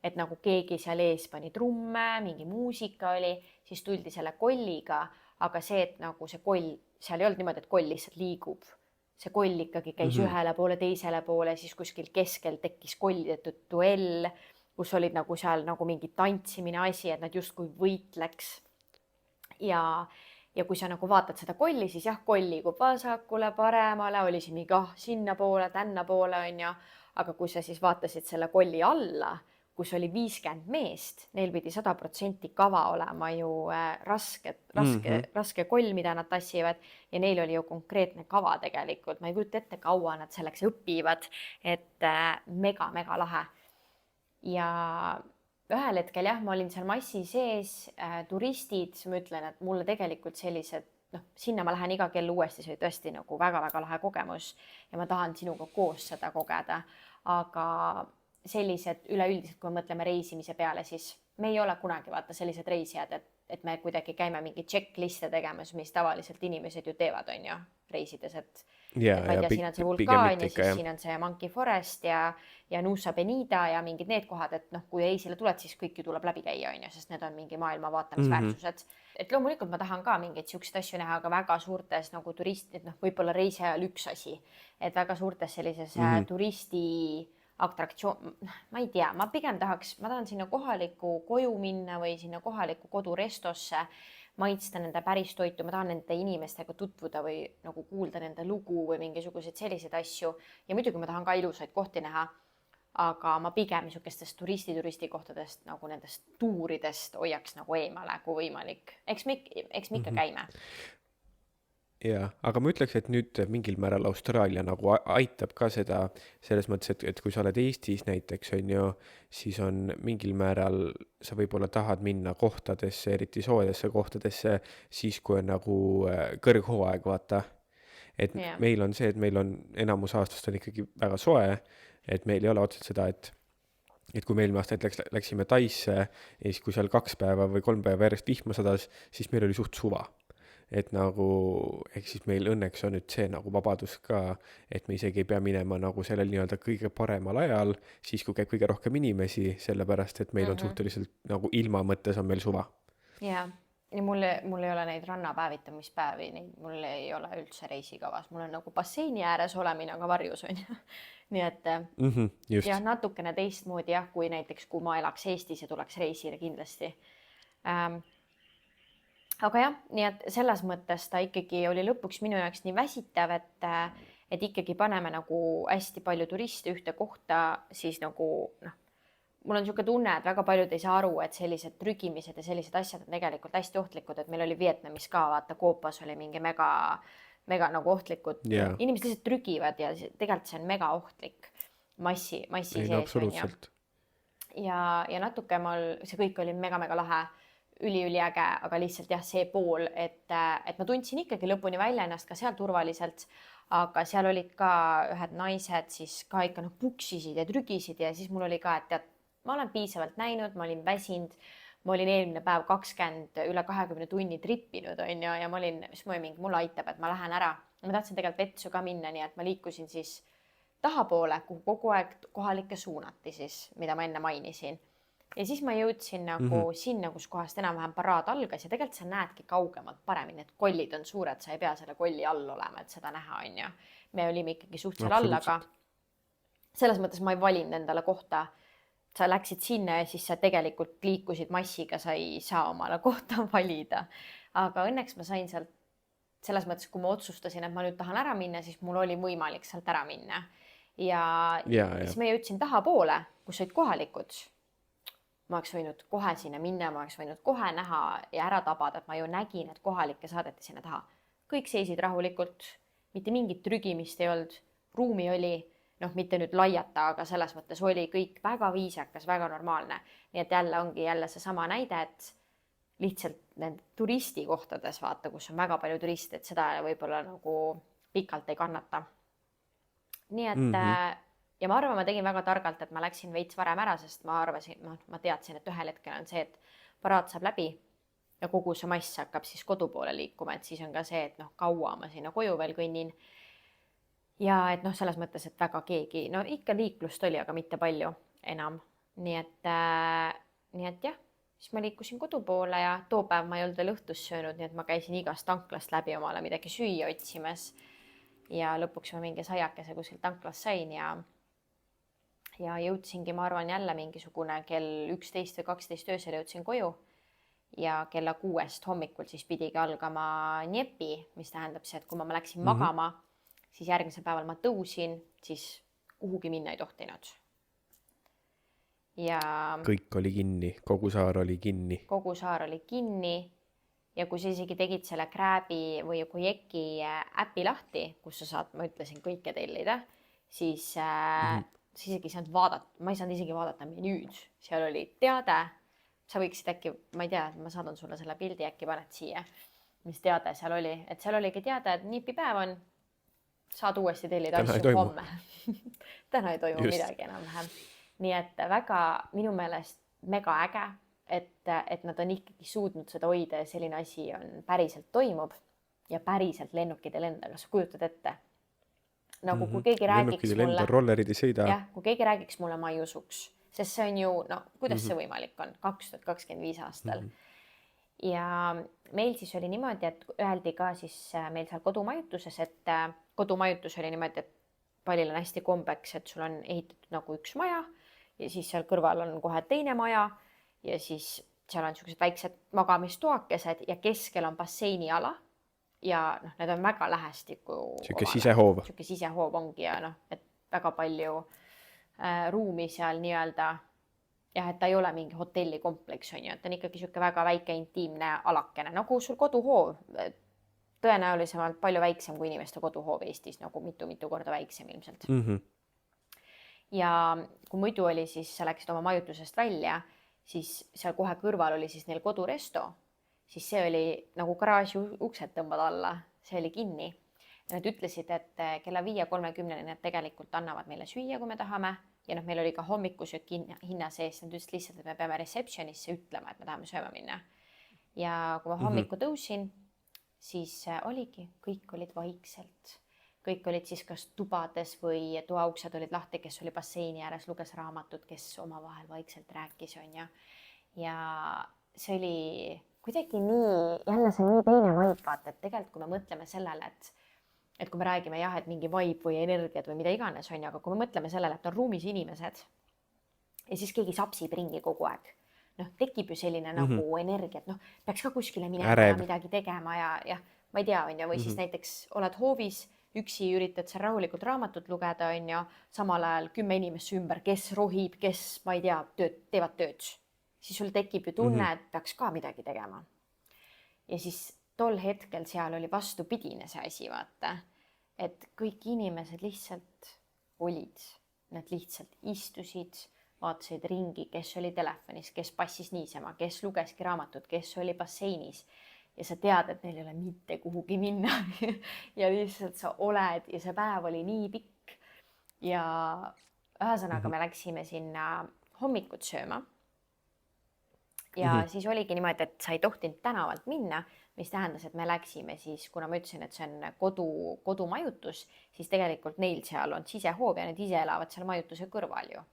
et nagu keegi seal ees pani trumme, mingi muusika oli, siis tuldi selle kolliga, aga see, et nagu see koll, seal ei olnud niimoodi, et koll lihtsalt liigub. See koll ikkagi käis ühele poole, teisele poole, siis kuskil keskel tekkis kollidetud duell, kus olid nagu seal nagu mingi tantsimine asi, et nad justkui võitleks. Ja kui sa nagu vaatad seda kolli, siis jah, koll liigub vasakule, paremale, oli siin mingi sinna poole, tänna poole on ja, aga kui sa siis vaatasid selle kolli alla, kus oli 50 meest, neil pidi 100% kava olema ju raske koll, mida nad tassivad ja neil oli ju konkreetne kava tegelikult. Ma ei kujuta ette, kaua nad selleks õpivad, et mega lahe. Ja ühel hetkel jah, ma olin seal massi sees, turistid, ma ütlen, et mulle tegelikult sellised, sinna ma lähen iga kell uuesti, see oli tõesti nagu väga-väga lahe kogemus ja ma tahan sinuga koos seda kogeda, aga sellised üleüldiselt, kui me mõtleme reisimise peale, siis me ei ole kunagi vaata sellised reisijad, et me kuidagi käime mingi checkliste tegemas, mis tavaliselt inimesed ju teevad, on ju, reisides, et ma ei tea, siin on see vulkaan ja siis siin on see Monkey Forest ja Nusa Penida ja mingid need kohad, et kui reisile tuled, siis kõik ju tuleb läbi käia, on ju, sest need on mingi maailma vaatamisväärtused. Et loomulikult ma tahan ka mingeid siukseid asju näha, aga väga suurtes nagu turistid, võib-olla reisi ajal üks asi, et väga suurtes sellises turisti attraktsioon, ma ei tea, ma pigem ma tahan sinna kohaliku koju minna või sinna kohaliku kodurestosse, maitsta nende päris toitu, ma tahan nende inimestega tutvuda või nagu kuulda nende lugu või mingisuguseid selliseid asju ja muidugi ma tahan ka ilusaid kohti näha, aga ma pigem niisugustest turisti kohtadest nagu nendest tuuridest hoiaks nagu eemale kui võimalik. Eks me ikka käime. Ja, aga ma ütleks, et nüüd mingil määral Austraalia nagu aitab ka seda selles mõttes, et kui sa oled Eestis näiteks, on ju, siis on mingil määral, sa võib-olla tahad minna kohtadesse, eriti soodesse kohtadesse, siis kui on nagu kõrghooaeg, vaata. Et meil on see, et meil on enamus aastast on ikkagi väga soe, et meil ei ole otseselt seda, et et kui me eelmine aasta näiteks läksime Taisse ja siis kui seal 2 päeva või 3 päeva järjest vihma sadas, siis meil oli suht suva. Et nagu, ehk siis meil õnneks on nüüd see nagu vabadus ka, et me isegi ei pea minema nagu sellel nii-öelda kõige paremal ajal, siis kui käib kõige rohkem inimesi, sellepärast et meil on suhteliselt nagu ilma mõttes on meil suva. Jaa, ja mul ei ole neid rannapäevitamispäevi, mul ei ole üldse reisikavas, mul on nagu basseini ääres olemine, aga varjus on ju. Nii et Just. jah, natukene teistmoodi jah, kui näiteks, kui ma elaks Eestis ja tuleks reisile kindlasti. Aga jah, nii et selles mõttes ta ikkagi oli lõpuks minu jaoks nii väsitav, et ikkagi paneme nagu hästi palju turiste ühte kohta, siis nagu mul on niisugune tunne, et väga paljud ei saa aru, et sellised trügimised ja sellised asjad on tegelikult hästi ohtlikud, et meil oli Vietnamis ka, vaata, Koopos oli mingi mega nagu ohtlikud. Jaa. Inimesed lihtsalt trügivad ja tegelikult see on mega ohtlik massi Ei, no sees on ju. absoluutselt. Ja natuke see kõik oli mega lahe, üliäge, aga lihtsalt jah, see pool, et ma tundsin ikkagi lõpuni välja ennast ka seal turvaliselt, aga seal olid ka ühed naised siis ka ikka puksisid ja trügisid ja siis mul oli ka, et tead, ma olen piisavalt näinud, ma olin väsinud, ma olin eelmine päev üle 20 tunni trippinud on ju, ja ma olin, siis mulle aitab, et ma lähen ära. Ma tahtsin tegelikult vetsu ka minna, nii et ma liikusin siis tahapoole, kuhu kogu aeg kohalikke suunati siis, mida ma enne mainisin. Ja siis ma jõudsin nagu sinna, kus kohast enam-vähem paraad algas ja tegelikult sa näedki kaugemalt paremini, et kollid on suured, sa ei pea selle kolli all olema, et seda näha on ju. Me olime ikkagi suht seal all, aga selles mõttes ma ei valinud endale kohta. Sa läksid sinna ja siis sa tegelikult liikusid massiga, sa ei saa omale kohta valida. Aga õnneks ma sain sealt, selles mõttes, kui ma otsustasin, et ma nüüd tahan ära minna, siis mul oli võimalik sealt ära minna. Ja siis ma jõudsin tahapoole, kus olid kohalikud. Ma oleks võinud kohe sinna minna, ma oleks võinud kohe näha ja ära tabada, et ma ju nägin, et kohalikke saadeti sinna taha. Kõik seisid rahulikult, mitte mingit trügimist ei olnud, ruumi oli, mitte nüüd laiata, aga selles mõttes oli kõik väga viisakas, väga normaalne. Nii et ongi see sama näide, et lihtsalt need turistikohtades, vaata, kus on väga palju turiste, et seda võib-olla nagu pikalt ei kannata. Nii et ja ma arvan, ma tegin väga targalt, et ma läksin veits varem ära, sest ma arvasin, ma teadsin, et ühel hetkel on see, et paraad saab läbi ja kogu see mass hakkab siis kodu poole liikuma, et siis on ka see, et kaua ma sinna koju veel kõnnin. Ja et selles mõttes, et väga keegi, ikka liiklust oli, aga mitte palju enam. Nii et jah, siis ma liikusin kodu poole ja too päev ma ei olnud veel õhtus söönud, nii et ma käisin igast tanklast läbi omale midagi süüa otsimas. Ja lõpuks ma mingi saiakese kuskil tanklas sain ja jõudsingi, ma arvan, jälle mingisugune kell 11 või 12 öösel jõudsin koju ja kella 6 hommikul siis pidigi algama njepi, mis tähendab see, et kui ma läksin magama, siis järgmisel päeval ma tõusin, siis kuhugi minna ei tohtinud. Ja kõik oli kinni, kogu saar oli kinni. Kogu saar oli kinni ja kui sa isegi tegid selle Grab'i või Gojeki äpi lahti, kus sa saad, ma ütlesin, kõike tellida, siis isegi saanud vaadata, ma ei saanud isegi vaadata menüüd, seal oli teade, sa võiksid äkki, ma ei tea, ma saadan sulle selle pildi, äkki paned siia, mis teade seal oli, et seal oligi teade, et nipipäev on, saad uuesti tellida asju homme. Täna ei toimu midagi enam-vähem. Nii et väga minu meelest mega äge, et nad on ikkagi suutnud seda hoida ja selline asi on päriselt toimub ja päriselt lennukid ei lenda, kas sa kujutad ette? Nagu kui keegi räägiks mulle, rollerid ei sõida. Jah, kui keegi räägiks mulle, ma ei usuks, sest see on ju, kuidas see võimalik on 2025 aastal. Ja meil siis oli niimoodi, et öeldi ka siis meil seal kodumajutuses, et kodumajutus oli niimoodi, et Palil on hästi kombeks, et sul on ehitatud nagu üks maja ja siis seal kõrval on kohe teine maja ja siis seal on sellised väiksed magamistoakesed ja keskel on basseiniala. Ja need on väga lähestikku Siuke sisehoov. Siuke sisehoov ongi ja et väga palju ruumi seal nii-öelda. Jah, et ta ei ole mingi hotellikompleks on ju, et on ikkagi siuke väga väike intiimne alakene, nagu sul koduhoov. Tõenäolisemalt palju väiksem kui inimeste koduhoov Eestis, nagu mitu korda väiksem ilmselt. Ja kui muidu oli siis, sa läksid oma majutusest välja, siis seal kohe kõrval oli siis neil koduresto. Siis see oli nagu garaaži uksed tõmbad alla, see oli kinni. Ja nad ütlesid, et kella 5:30 nad tegelikult annavad meile süüa, kui me tahame, ja noh, meil oli ka hommikusöök hinna sees, nad ütlesid lihtsalt, et me peame receptionisse ütlema, et me tahame sööma minna. Ja kui ma hommiku tõusin, siis oligi, kõik olid vaikselt. Kõik olid siis kas tubades või toauksed olid lahti, kes oli basseini ääres, luges raamatut, kes omavahel vaikselt rääkis, on ju. Ja see oli kuidagi nii, jälle see nii teine vibe, vaata, et tegelikult kui me mõtleme sellele, et kui me räägime jah, et mingi vibe või energiat või mida iganes on ju, aga kui me mõtleme sellele, et on ruumis inimesed ja siis keegi sapsib ringi kogu aeg, noh, tekib ju selline nagu energia, et noh, peaks ka kuskile minema Ärev. ja midagi tegema ja ma ei tea, on ju, või siis näiteks oled hoovis, üksi üritad seal rahulikult raamatut lugeda, on ju, samal ajal 10 inimest ümber, kes rohib, kes, ma ei tea, teevad tööd. Siis sul tekib ju tunne, et peaks ka midagi tegema. Ja siis tol hetkel seal oli vastupidine see asi, vaata, et kõik inimesed lihtsalt olid, nad lihtsalt istusid, vaatasid ringi, kes oli telefonis, kes passis niisama, kes lugeski raamatut, kes oli basseinis ja sa tead, et neil ei ole mitte kuhugi minna ja lihtsalt sa oled ja see päev oli nii pikk ja ühesõnaga me läksime sinna hommikut sööma. Ja siis oligi niimoodi, et sa ei tohtinud tänavalt minna, mis tähendas, et me läksime siis, kuna ma ütlesin, et see on kodumajutus, siis tegelikult neil seal on sisehoov ja need ise elavad seal majutuse kõrval ju.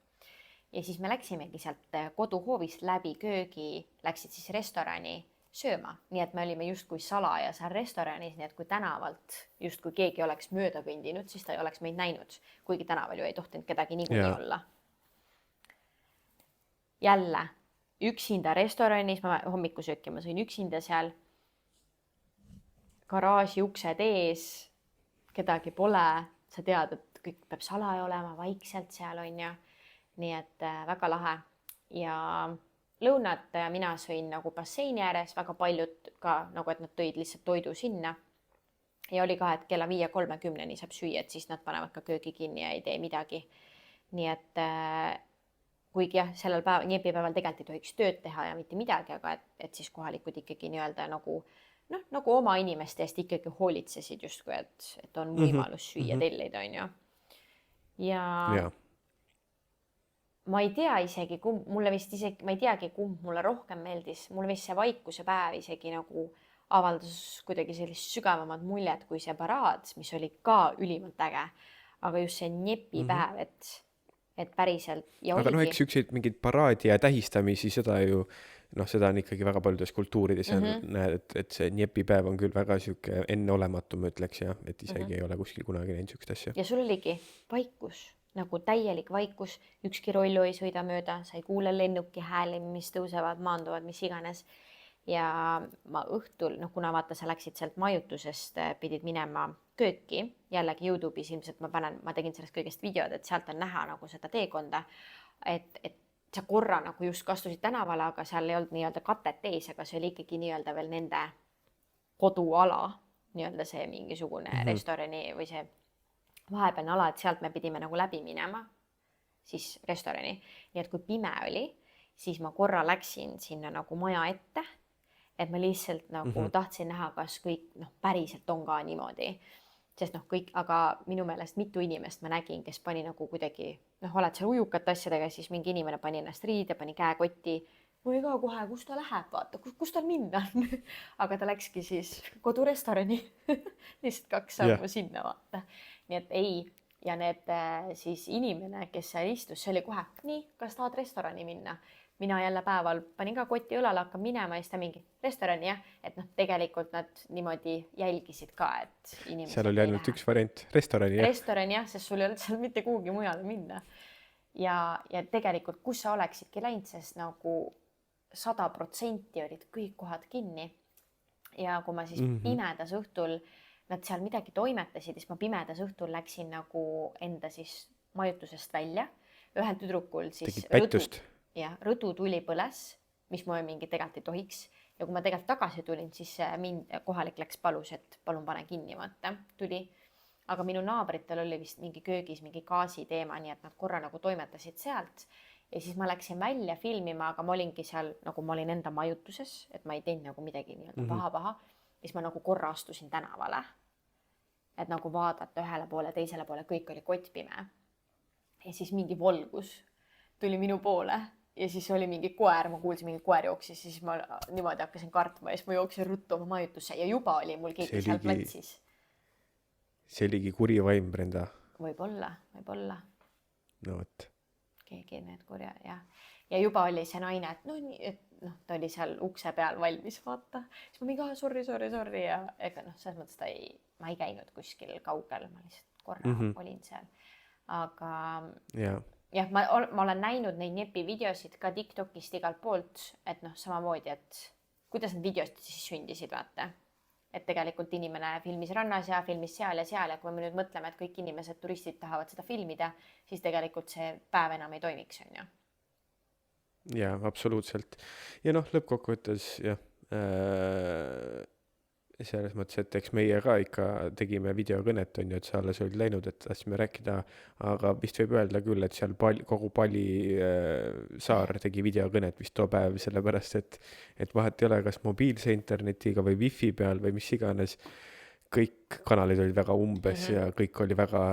Ja siis me läksimegi sealt koduhoovist läbi köögi, läksid siis restorani sööma, nii et me olime justkui salaja seal restoranis, nii et kui tänavalt justkui keegi oleks mööda kõndinud, siis ta ei oleks meid näinud, kuigi tänaval ju ei tohtinud kedagi niikuinii olla. Jälle üksinda restoranis, ma hommikusööki ma sõin üksinda seal, garaaži uksed ees, kedagi pole, sa tead, et kõik peab salaja olema, vaikselt seal on ju, nii et väga lahe. Ja lõunat mina sõin nagu basseini ääres, väga paljud ka nagu, et nad tõid lihtsalt toidu sinna. Ja oli ka, et kella 5:30 saab süüa, et siis nad panevad ka köögi kinni ja ei tee midagi. Nii et kuigi jah, sellel päeval, niepipäeval tegelikult ei tohiks tööd teha ja mitte midagi, aga et siis kohalikud ikkagi nii-öelda nagu oma inimeste eest ikkagi hoolitsesid justkui, et on võimalus süüa tellida, on ju. Ja ma ei tea isegi, mulle vist isegi, ma ei teagi, kumb mulle rohkem meeldis. Mulle vist see vaikuse päev isegi nagu avaldas kuidagi sellist sügavamat muljet kui see paraad, mis oli ka ülimalt äge. Aga just see njepi päev, et päriselt ja aga oligi. eks ükseid mingid paraadi ja tähistamisi, seda ju, seda on ikkagi väga paljudes kultuurides ja näed, et see njepipäev on küll väga sihuke enneolematu, ma ütleks jah, et isegi ei ole kuskil kunagi näinud sihukest asja. Ja sul oligi vaikus, nagu täielik vaikus, ükski rollu ei sõida mööda, sa ei kuule lennuki hääli, mis tõusevad, maanduvad, mis iganes. Ja ma õhtul, kuna vaata, sa läksid sealt majutusest, pidid minema kööki, jällegi YouTube'is ilmselt ma tegin sellest kõigest videod, et sealt on näha nagu seda teekonda, et sa korra nagu just kastusid tänavale, aga seal ei olnud nii-öelda katet ees, aga see oli ikkagi nii-öelda veel nende koduala, nii-öelda see mingisugune restorani või see vahepealne ala, et sealt me pidime nagu läbi minema siis restorani. Nii et kui pime oli, siis ma korra läksin sinna nagu maja ette, et ma lihtsalt nagu tahtsin näha, kas kõik päriselt on ka niimoodi. Sest kõik, aga minu meelest mitu inimest ma nägin, kes pani nagu kuidagi, oled seal ujukate asjadega, siis mingi inimene pani ennast riide, pani käekotti. Või ka kohe, kus ta läheb, vaata, kus tal minna on. Aga ta läkski siis kodurestorani. Lihtsalt 2 sammu sinna, vaata. Nii et ei, ja need siis inimene, kes seal istus, see oli kohe, nii, kas tahad restorani minna? Mina jälle päeval panin ka koti õlale, hakkan minema ja siis ta mingi restorani jah, et tegelikult nad niimoodi jälgisid ka, et inimesed seal oli ainult üks variant, restorani jah. Restorani jah, sest sul ei olnud seal mitte kuhugi mujale minna. Ja tegelikult, kus sa oleksidki läinud, sest nagu 100% olid kõik kohad kinni. Ja kui ma siis pimedas õhtul, nad seal midagi toimetasid, siis ma pimedas õhtul läksin nagu enda siis majutusest välja. Ühel tüdrukul siis tegid pättust. Rõdu tuli põles, mis ma mingi tegelikult ei tohiks. Ja kui ma tegelikult tagasi tulin, siis kohalik läks palus, et palun pane kinni, vaata, tuli. Aga minu naabritel oli vist mingi köögis mingi gaasi teema, nii et nad korra nagu toimetasid sealt. Ja siis ma läksin välja filmima, aga ma olingi seal, nagu ma olin enda majutuses, et ma ei teinud nagu midagi nii-öelda paha. Ja siis ma nagu korra astusin tänavale, et nagu vaadata ühele poole, teisele poole, kõik oli kottpime. ja siis mingi valgus tuli minu poole ja siis oli mingi koer, ma kuulsin mingi koer jooksis ja siis ma niimoodi hakkasin kartma ja siis ma jooksin ruttu oma majutusse ja juba oli mul keegi seal platsis. See oligi kuri vaim, Brenda. Võib-olla. No võt. Keegi need kurja, jah. Ja juba oli see naine, et ta oli seal ukse peal valmis, vaata. Siis ma mingi, sorry ja ega selles mõttes ma ei käinud kuskil kaugel, ma lihtsalt korra olin seal. Aga jah, ma olen näinud neid Njepi videosid ka TikTokist igalt poolt, et samamoodi, et kuidas need videosid siis sündisid, vaata. Et tegelikult inimene filmis rannas ja filmis seal ja kui me nüüd mõtleme, et kõik inimesed, turistid tahavad seda filmida, siis tegelikult see päev enam ei toimiks, on ju. Jaa, absoluutselt. Ja lõppkokkuvõttes, jah, selles mõttes, et eks meie ka ikka tegime videokõnet, on ju, et sa alles olid läinud, et tahtsime rääkida, aga vist võib öelda küll, et seal kogu Pali saar tegi videokõnet vist too päev, sellepärast, et vahet ei ole, kas mobiilse internetiga või wifi peal või mis iganes, kõik kanalid olid väga umbes ja kõik oli väga,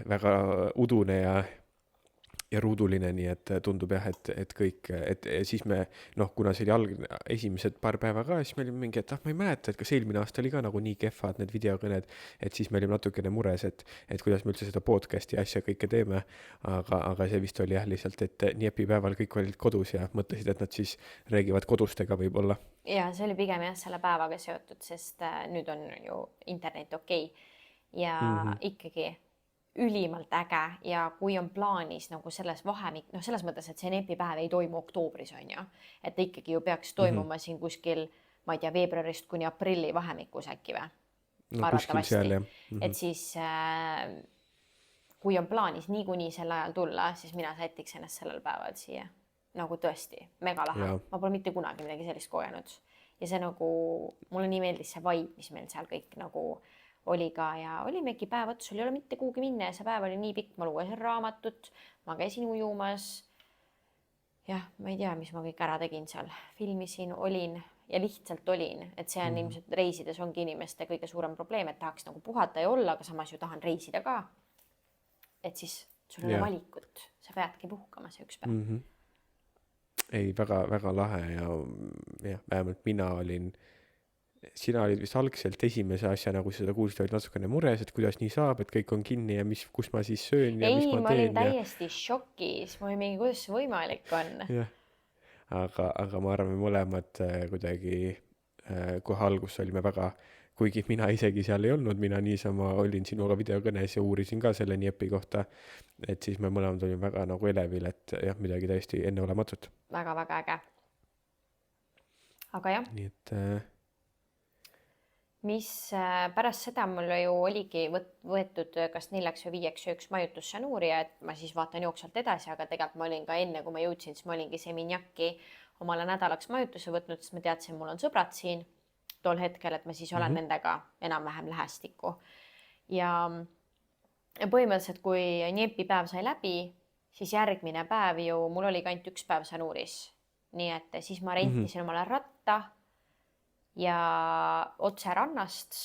väga udune ja ruuduline, nii et tundub jah, et kõik, et siis me, kuna see oli esimesed paar päeva ka, siis me olime mingi, et ma ei mäleta, et kas eelmine aasta oli ka nagu nii kehvad need videokõned, et siis me olime natukene mures, et kuidas me üldse seda podcasti asja kõike teeme, aga see vist oli jah lihtsalt, et Njepi päeval kõik olid kodus ja mõtlesid, et nad siis räägivad kodustega võib-olla. Ja see oli pigem jah selle päevaga seotud, sest nüüd on ju internet okei ja ikkagi ülimalt äge ja kui on plaanis nagu selles vahemik, selles mõttes, et see Njepi päev ei toimu oktoobris, on ju, et ikkagi ju peaks toimuma siin kuskil, ma ei tea, veebruarist kuni aprilli vahemikus äkki või? Kuskil seal, jah. Et siis kui on plaanis niikuinii sel ajal tulla, siis mina sätiks ennast sellel päeval siia. Nagu tõesti, mega lahe. Ma pole mitte kunagi midagi sellist kogenud. Ja see nagu, mulle nii meeldis see vibe, mis meil seal kõik nagu oli ka ja olimegi päev, sul ei ole mitte kuhugi minna ja see päev oli nii pikk, ma lugesin raamatut, ma käisin ujumas. Jah, ma ei tea, mis ma kõik ära tegin seal. Filmisin, olin ja lihtsalt olin, et see on ilmselt reisides ongi inimeste kõige suurem probleem, et tahaks nagu puhata ja olla, aga samas ju tahan reisida ka. Et siis sul ei ole valikut, sa peadki puhkama see üks päev. Ei, väga, väga lahe ja vähemalt mina olin, sina olid vist algselt esimese asja, nagu seda kuulsid, olid natukene mures, et kuidas nii saab, et kõik on kinni ja kus ma siis söön ja mis ma teen. Ei, ma olin täiesti šokis, ma olin mingi, kuidas see võimalik on. Jah, aga ma arvan, mõlemad kuidagi kohe algus olime väga, kuigi mina isegi seal ei olnud, mina niisama olin sinuga videokõnes ja uurisin ka selle Njepi kohta, et siis me mõlemad olime väga nagu elevil, et jah, midagi täiesti enneolematut. Väga, väga äge. Aga jah. Nii et mis pärast seda mul ju oligi võetud kas 4 või 5 ööks majutussanuuri ja et ma siis vaatan jooksvalt edasi, aga tegelikult ma olin ka enne, kui ma jõudsin, siis ma olingi Seminjaki omale nädalaks majutuse võtnud, sest ma teadsin, mul on sõbrad siin tol hetkel, et ma siis olen nendega enam-vähem lähestikku. Ja põhimõtteliselt, kui Njepi päev sai läbi, siis järgmine päev ju mul oli ka ainult 1 päev sanuuris. Nii et siis ma rentisin omale ratta ja otse rannast.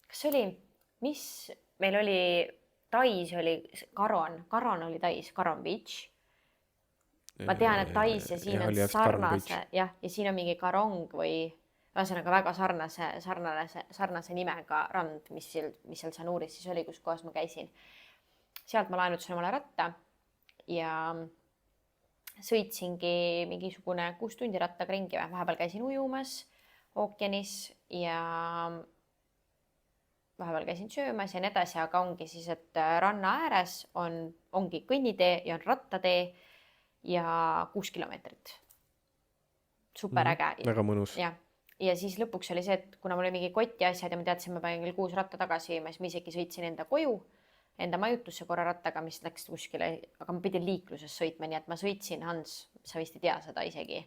Kas see oli, mis meil oli, Tais oli Karon oli Tais, Karon Beach. Ma tean, et Tais ja siin on sarnase, ja siin on mingi Karong või ühesõnaga väga sarnase nimega rand, mis seal sanuuris siis oli, kus kohas ma käisin. Sealt ma laenutasin omale ratta ja sõitsingi mingisugune 6 tundi rattaga ringi. Vahepeal käisin ujumas ookeanis ja vahepeal käisin söömas ja nii edasi, aga ongi siis, et ranna ääres ongi kõnnitee ja on rattatee ja 6 kilomeetrit. Super äge. Väga mõnus. Ja siis lõpuks oli see, et kuna mul oli mingi koti asjad ja ma teadsin, ma panin küll 6 ratta tagasi, ma isegi sõitsin enda koju, enda majutusse korra rattaga, mis läks kuskile, aga ma pidin liikluses sõitma, nii et ma sõitsin, Hans, sa vist ei tea seda isegi,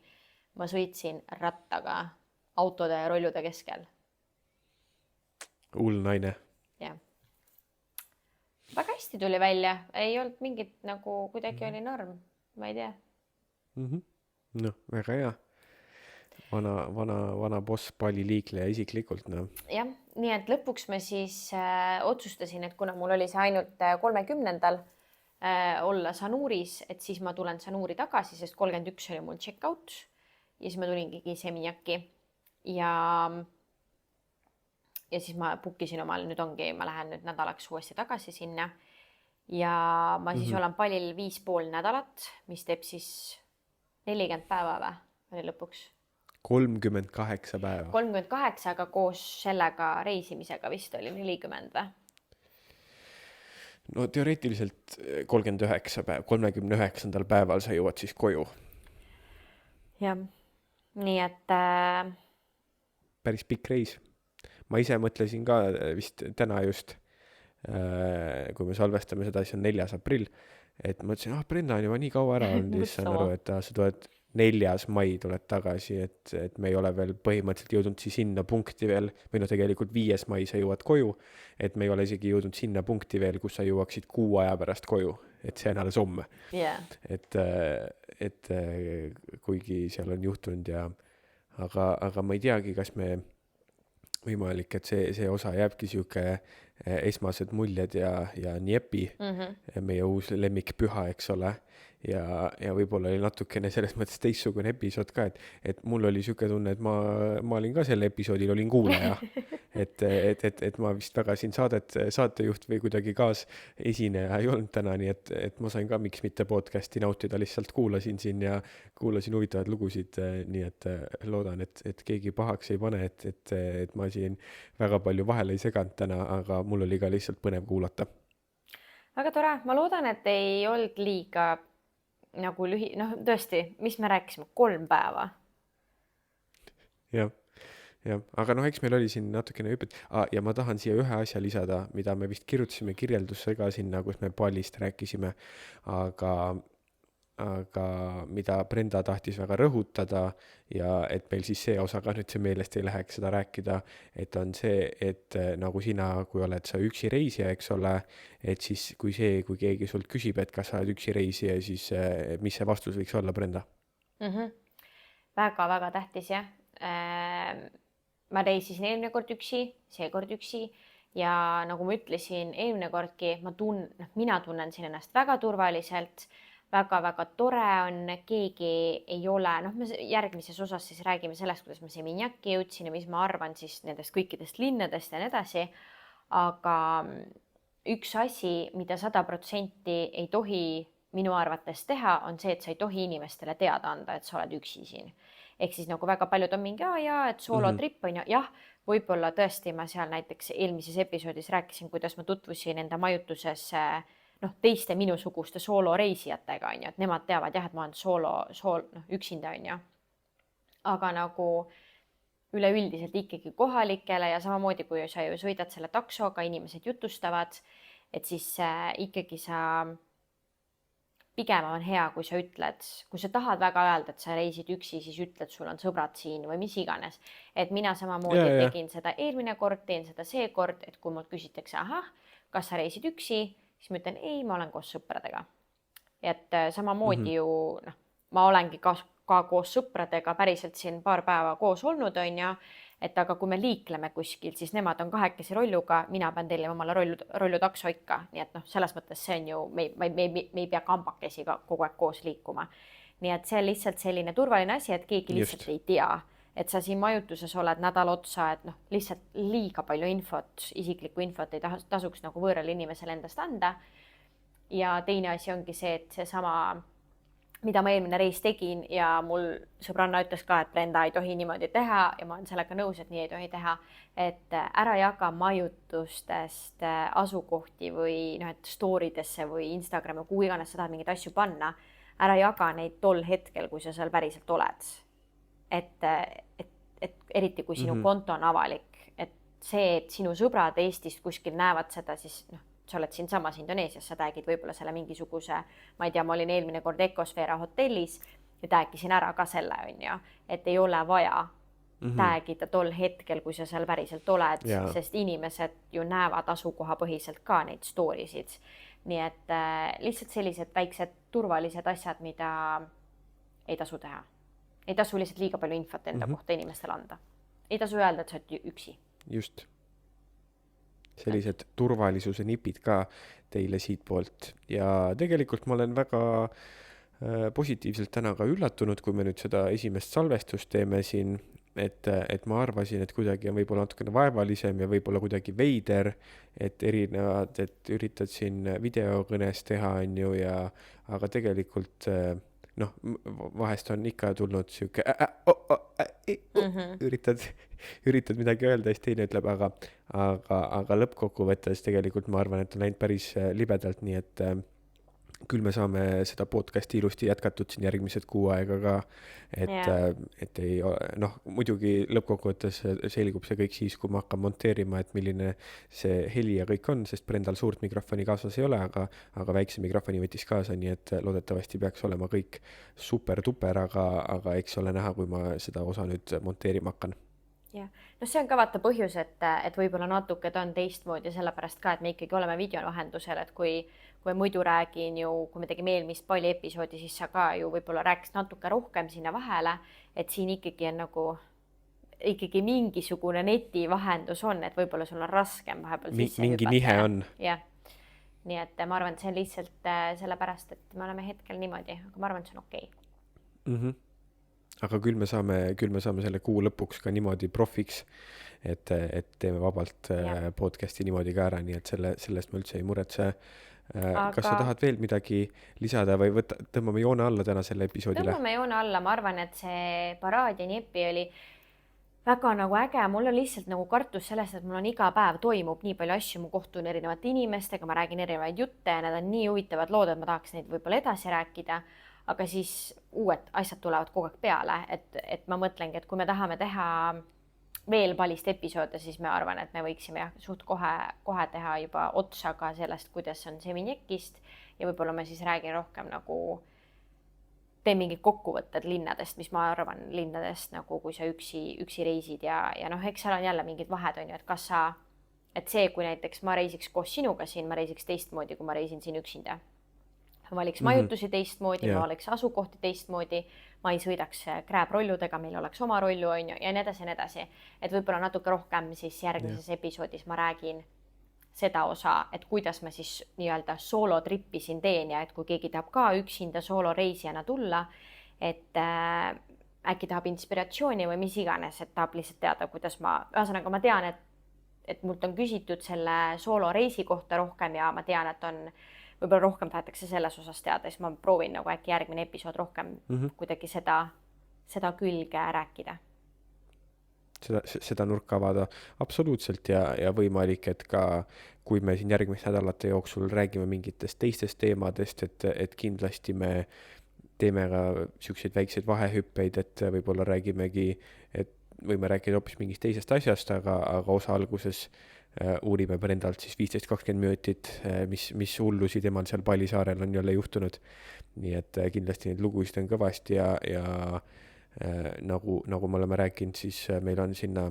ma sõitsin rattaga autode ja rollude keskel. Hull naine. Jah. Väga hästi tuli välja, ei olnud mingit nagu kuidagi oli norm, ma ei tea. No, väga hea. Vana boss Pali liikleja isiklikult. Jah, nii et lõpuks ma siis otsustasin, et kuna mul oli see ainult 30. olla Sanuris, et siis ma tulen Sanuri tagasi, sest 31 oli mul check-out ja siis ma tulingi Seminaki ja siis ma bookisin omal, nüüd ongi, ma lähen nüüd nädalaks uuesti tagasi sinna ja ma siis olen Palil 5,5 nädalat, mis teeb siis 40 päeva või lõpuks? 38 päeva. 38, aga koos sellega reisimisega vist oli 40 või? No teoreetiliselt 39 päev, 39. päeval sa jõuad siis koju. Jah, nii et päris pikk reis. Ma ise mõtlesin ka vist täna just, kui me salvestame seda, siis on 4. aprill, et mõtlesin, Brenda on juba nii kaua ära olnud ja siis saan aru, et sa tuled 4. mai tuled tagasi, et me ei ole veel põhimõtteliselt jõudnud siis sinna punkti veel, või no tegelikult 5. mai sa jõuad koju, et me ei ole isegi jõudnud sinna punkti veel, kus sa jõuaksid 6 aja pärast koju, et see on alles homme. Yeah. Et kuigi seal on juhtunud aga ma ei teagi, kas me võimalik, et see osa jääbki siuke esmased muljed ja Niepi, meie uus lemmikpüha, eks ole. Ja võib-olla oli natukene selles mõttes teistsugune episood ka, et mul oli siuke tunne, et ma olin ka selle episoodil, olin kuulaja. et ma vist väga siin saatejuht või kuidagi kaasesineja ei olnud täna, nii et ma sain ka miks mitte podcasti nautida, lihtsalt kuulasin siin ja kuulasin huvitavad lugusid, nii et loodan, et keegi pahaks ei pane, et ma siin väga palju vahele ei seganud täna, aga mul oli ka lihtsalt põnev kuulata. Väga tore, ma loodan, et ei olnud liiga nagu tõesti, mis me rääkisime, 3 päeva. Jah, aga eks meil oli siin natukene hüpet. Ja ma tahan siia ühe asja lisada, mida me vist kirjutasime kirjeldusse ka sinna, kus me Palist rääkisime, aga mida Brenda tahtis väga rõhutada ja et meil siis see osa ka nüüd see meelest ei läheks seda rääkida, et on see, et nagu sina, kui oled sa üksi reisija, eks ole, et siis kui keegi sult küsib, et kas sa oled üksi reisija, siis mis see vastus võiks olla, Brenda? Väga-väga tähtis, jah. Ma reisisin eelmine kord üksi, seekord üksi ja nagu ma ütlesin, eelmine kordki mina tunnen siin ennast väga turvaliselt, väga-väga tore on, keegi ei ole, me järgmises osas siis räägime sellest, kuidas ma Seminaki jõudsin ja mis ma arvan siis nendest kõikidest linnadest ja nii edasi, aga üks asi, mida 100% ei tohi minu arvates teha, on see, et sa ei tohi inimestele teada anda, et sa oled üksi siin. Ehk siis nagu väga paljud on mingi, et soolotrip on jah, võib-olla tõesti ma seal näiteks eelmises episoodis rääkisin, kuidas ma tutvusin enda majutuses teiste minusuguste sooloreisijatega, on ju, et nemad teavad jah, et ma olen üksinda, on ju. Aga nagu üleüldiselt ikkagi kohalikele ja samamoodi, kui sa ju sõidad selle taksoga, inimesed jutustavad, et siis ikkagi pigem on hea, kui sa ütled, kui sa tahad väga öelda, et sa reisid üksi, siis ütled, sul on sõbrad siin või mis iganes. Et mina samamoodi tegin seda eelmine kord, teen seda seekord, et kui mult küsitakse, kas sa reisid üksi, siis ma ütlen, ei, ma olen koos sõpradega. Et samamoodi ju, ma olengi ka koos sõpradega päriselt siin paar päeva koos olnud, on ju, et aga kui me liikleme kuskil, siis nemad on 2 rolluga, mina pean tellima omale rollutakso ikka, nii et selles mõttes see on ju, me ei pea kambakesi kogu aeg koos liikuma. Nii et see on lihtsalt selline turvaline asi, et keegi lihtsalt ei tea, et sa siin majutuses oled nädal otsa, et lihtsalt liiga palju infot, isiklikku infot ei tasuks nagu võõrale inimesele endast anda. Ja teine asi ongi see, et seesama, mida ma eelmine reis tegin ja mul sõbranna ütles ka, et Brenda ei tohi niimoodi teha ja ma olen sellega nõus, et nii ei tohi teha, et ära jaga majutustest asukohti või et storidesse või Instagrami, kuhu iganes sa tahad mingeid asju panna, ära jaga neid tol hetkel, kui sa seal päriselt oled. Et eriti kui sinu konto on avalik, et see, et sinu sõbrad Eestist kuskil näevad seda, siis sa oled siin samas Indoneesias, sa tagid võib-olla selle mingisuguse, ma ei tea, ma olin eelmine kord Ecosfera hotellis ja tagisin ära ka selle, on ju, et ei ole vaja tagida tol hetkel, kui sa seal päriselt oled, sest inimesed ju näevad asukohapõhiselt ka neid storisid. Nii et lihtsalt sellised väiksed turvalised asjad, mida ei tasu teha. Ei tasu lihtsalt liiga palju infot enda kohta inimestele anda. Ei tasu öelda, et sa oled üksi. Just. sellised turvalisuse nipid ka teile siit poolt ja tegelikult ma olen väga positiivselt täna ka üllatunud, kui me nüüd seda esimest salvestust teeme siin, et ma arvasin, et kuidagi on võib-olla natukene vaevalisem ja võib-olla kuidagi veider, et erinevad, et üritad siin videokõnes teha, on ju, aga tegelikult noh, vahest on ikka tulnud sihuke üritad midagi öelda, siis teine ütleb, aga lõppkokkuvõttes tegelikult ma arvan, et on läinud päris libedalt, nii et küll me saame seda podcasti ilusti jätkatud siin järgmised 6 aega ka, et ei, noh, muidugi lõppkokkuvõttes selgub see kõik siis, kui ma hakkan monteerima, et milline see heli ja kõik on, sest Brendal suurt mikrofoni kaasas ei ole, aga väikse mikrofoni võttis kaasa, nii et loodetavasti peaks olema kõik super-tuper, aga eks ole näha, kui ma seda osa nüüd monteerima hakkan. Jah, no see on ka vaata põhjus, et võib-olla natuke ta on teistmoodi sellepärast ka, et me ikkagi oleme videovahendusel, et kui muidu räägin ju, kui me tegime eelmist palli episoodi, siis sa ka ju võib-olla rääkis natuke rohkem sinna vahele, et siin ikkagi on nagu ikkagi mingisugune netivahendus on, et võib-olla sul on raskem vahepeal sisse mingi nihe on. Jah, nii et ma arvan, et see on lihtsalt sellepärast, et me oleme hetkel niimoodi, aga ma arvan, et see on okei. Aga küll me saame selle kuu lõpuks ka niimoodi profiks, et teeme vabalt podcasti niimoodi ka ära, nii et sellest ma üldse ei muretse. Kas sa tahad veel midagi lisada või tõmbame joone alla tänasele episoodile? Tõmbame joone alla, ma arvan, et see paraad ja nipi oli väga nagu äge, mul on lihtsalt nagu kartus sellest, et mul on iga päev toimub nii palju asju, ma kohtun erinevate inimestega, ma räägin erinevaid jutte ja need on nii huvitavad lood, et ma tahaks neid võib-olla edasi rääkida, aga siis uued asjad tulevad kogu aeg peale, et ma mõtlengi, et kui me tahame teha veel palist episoode, siis me arvan, et me võiksime suht kohe teha juba otsa ka sellest, kuidas on Seminekist ja võib-olla ma siis räägin rohkem nagu teen mingid kokkuvõtted linnadest, mis ma arvan linnadest nagu kui sa üksi reisid ja noh, eks seal on jälle mingid vahed on ju, et see, kui näiteks ma reisiks koos sinuga siin, ma reisiks teistmoodi, kui ma reisin siin üksinda. Ma valiks majutusi teistmoodi, ma valiks asukohti teistmoodi, ma ei sõidaks krääprolludega, meil oleks oma rollu on ju ja nii edasi, et võib-olla natuke rohkem siis järgmises episoodis ma räägin seda osa, et kuidas ma siis nii-öelda soolotrippi siin teen ja et kui keegi tahab ka üksinda sooloreisijana tulla, et äkki tahab inspiratsiooni või mis iganes, et tahab lihtsalt teada, kuidas ühesõnaga ma tean, et mult on küsitud selle sooloreisi kohta rohkem ja ma tean, et on võib-olla rohkem tahetakse selles osas teada, siis ma proovin nagu äkki järgmine episood rohkem kuidagi seda külge rääkida. Seda nurka avada absoluutselt ja võimalik, et ka kui me siin järgmiste nädalate jooksul räägime mingitest teistest teemadest, et kindlasti me teeme ka siukseid väikseid vahehüppeid, et võib-olla võime rääkida hoopis mingist teisest asjast, aga osa alguses uurime Brendalt siis 15-20 minutit, mis hullusi temal seal Palisaarel on jälle juhtunud. Nii et kindlasti neid lugusid on kõvasti ja nagu me oleme rääkinud, siis meil on sinna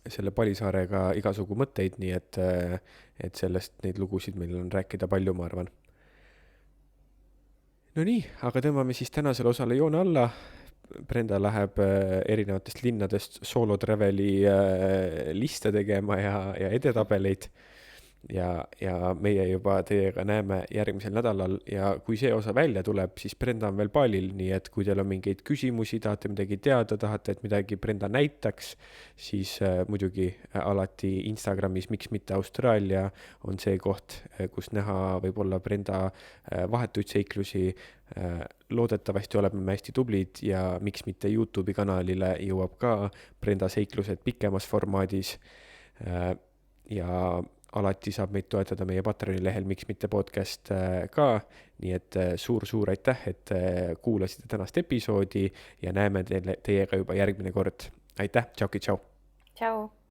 selle Palisaarega igasugu mõtteid, nii et sellest neid lugusid meil on rääkida palju, ma arvan. No nii, aga tõmbame siis tänasele osale joone alla. Brenda läheb erinevatest linnadest solo traveli liste tegema ja edetabeleid ja meie juba teiega näeme järgmisel nädalal ja kui see osa välja tuleb, siis Brenda on veel palil, nii et kui teil on mingeid küsimusi, tahate midagi teada, tahate, et midagi Brenda näitaks, siis muidugi alati Instagramis Miks mitte Austraalia on see koht, kus näha võib-olla Brenda vahetuid seiklusi. Loodetavasti oleme me hästi tublid ja Miks mitte YouTube'i kanalile jõuab ka Brenda seiklused pikemas formaadis ja alati saab meid toetada meie Patreoni lehel Miks mitte podcast ka, nii et suur aitäh, et kuulasite tänast episoodi ja näeme teiega juba järgmine kord. Aitäh, tšauki, tšau! Tšau!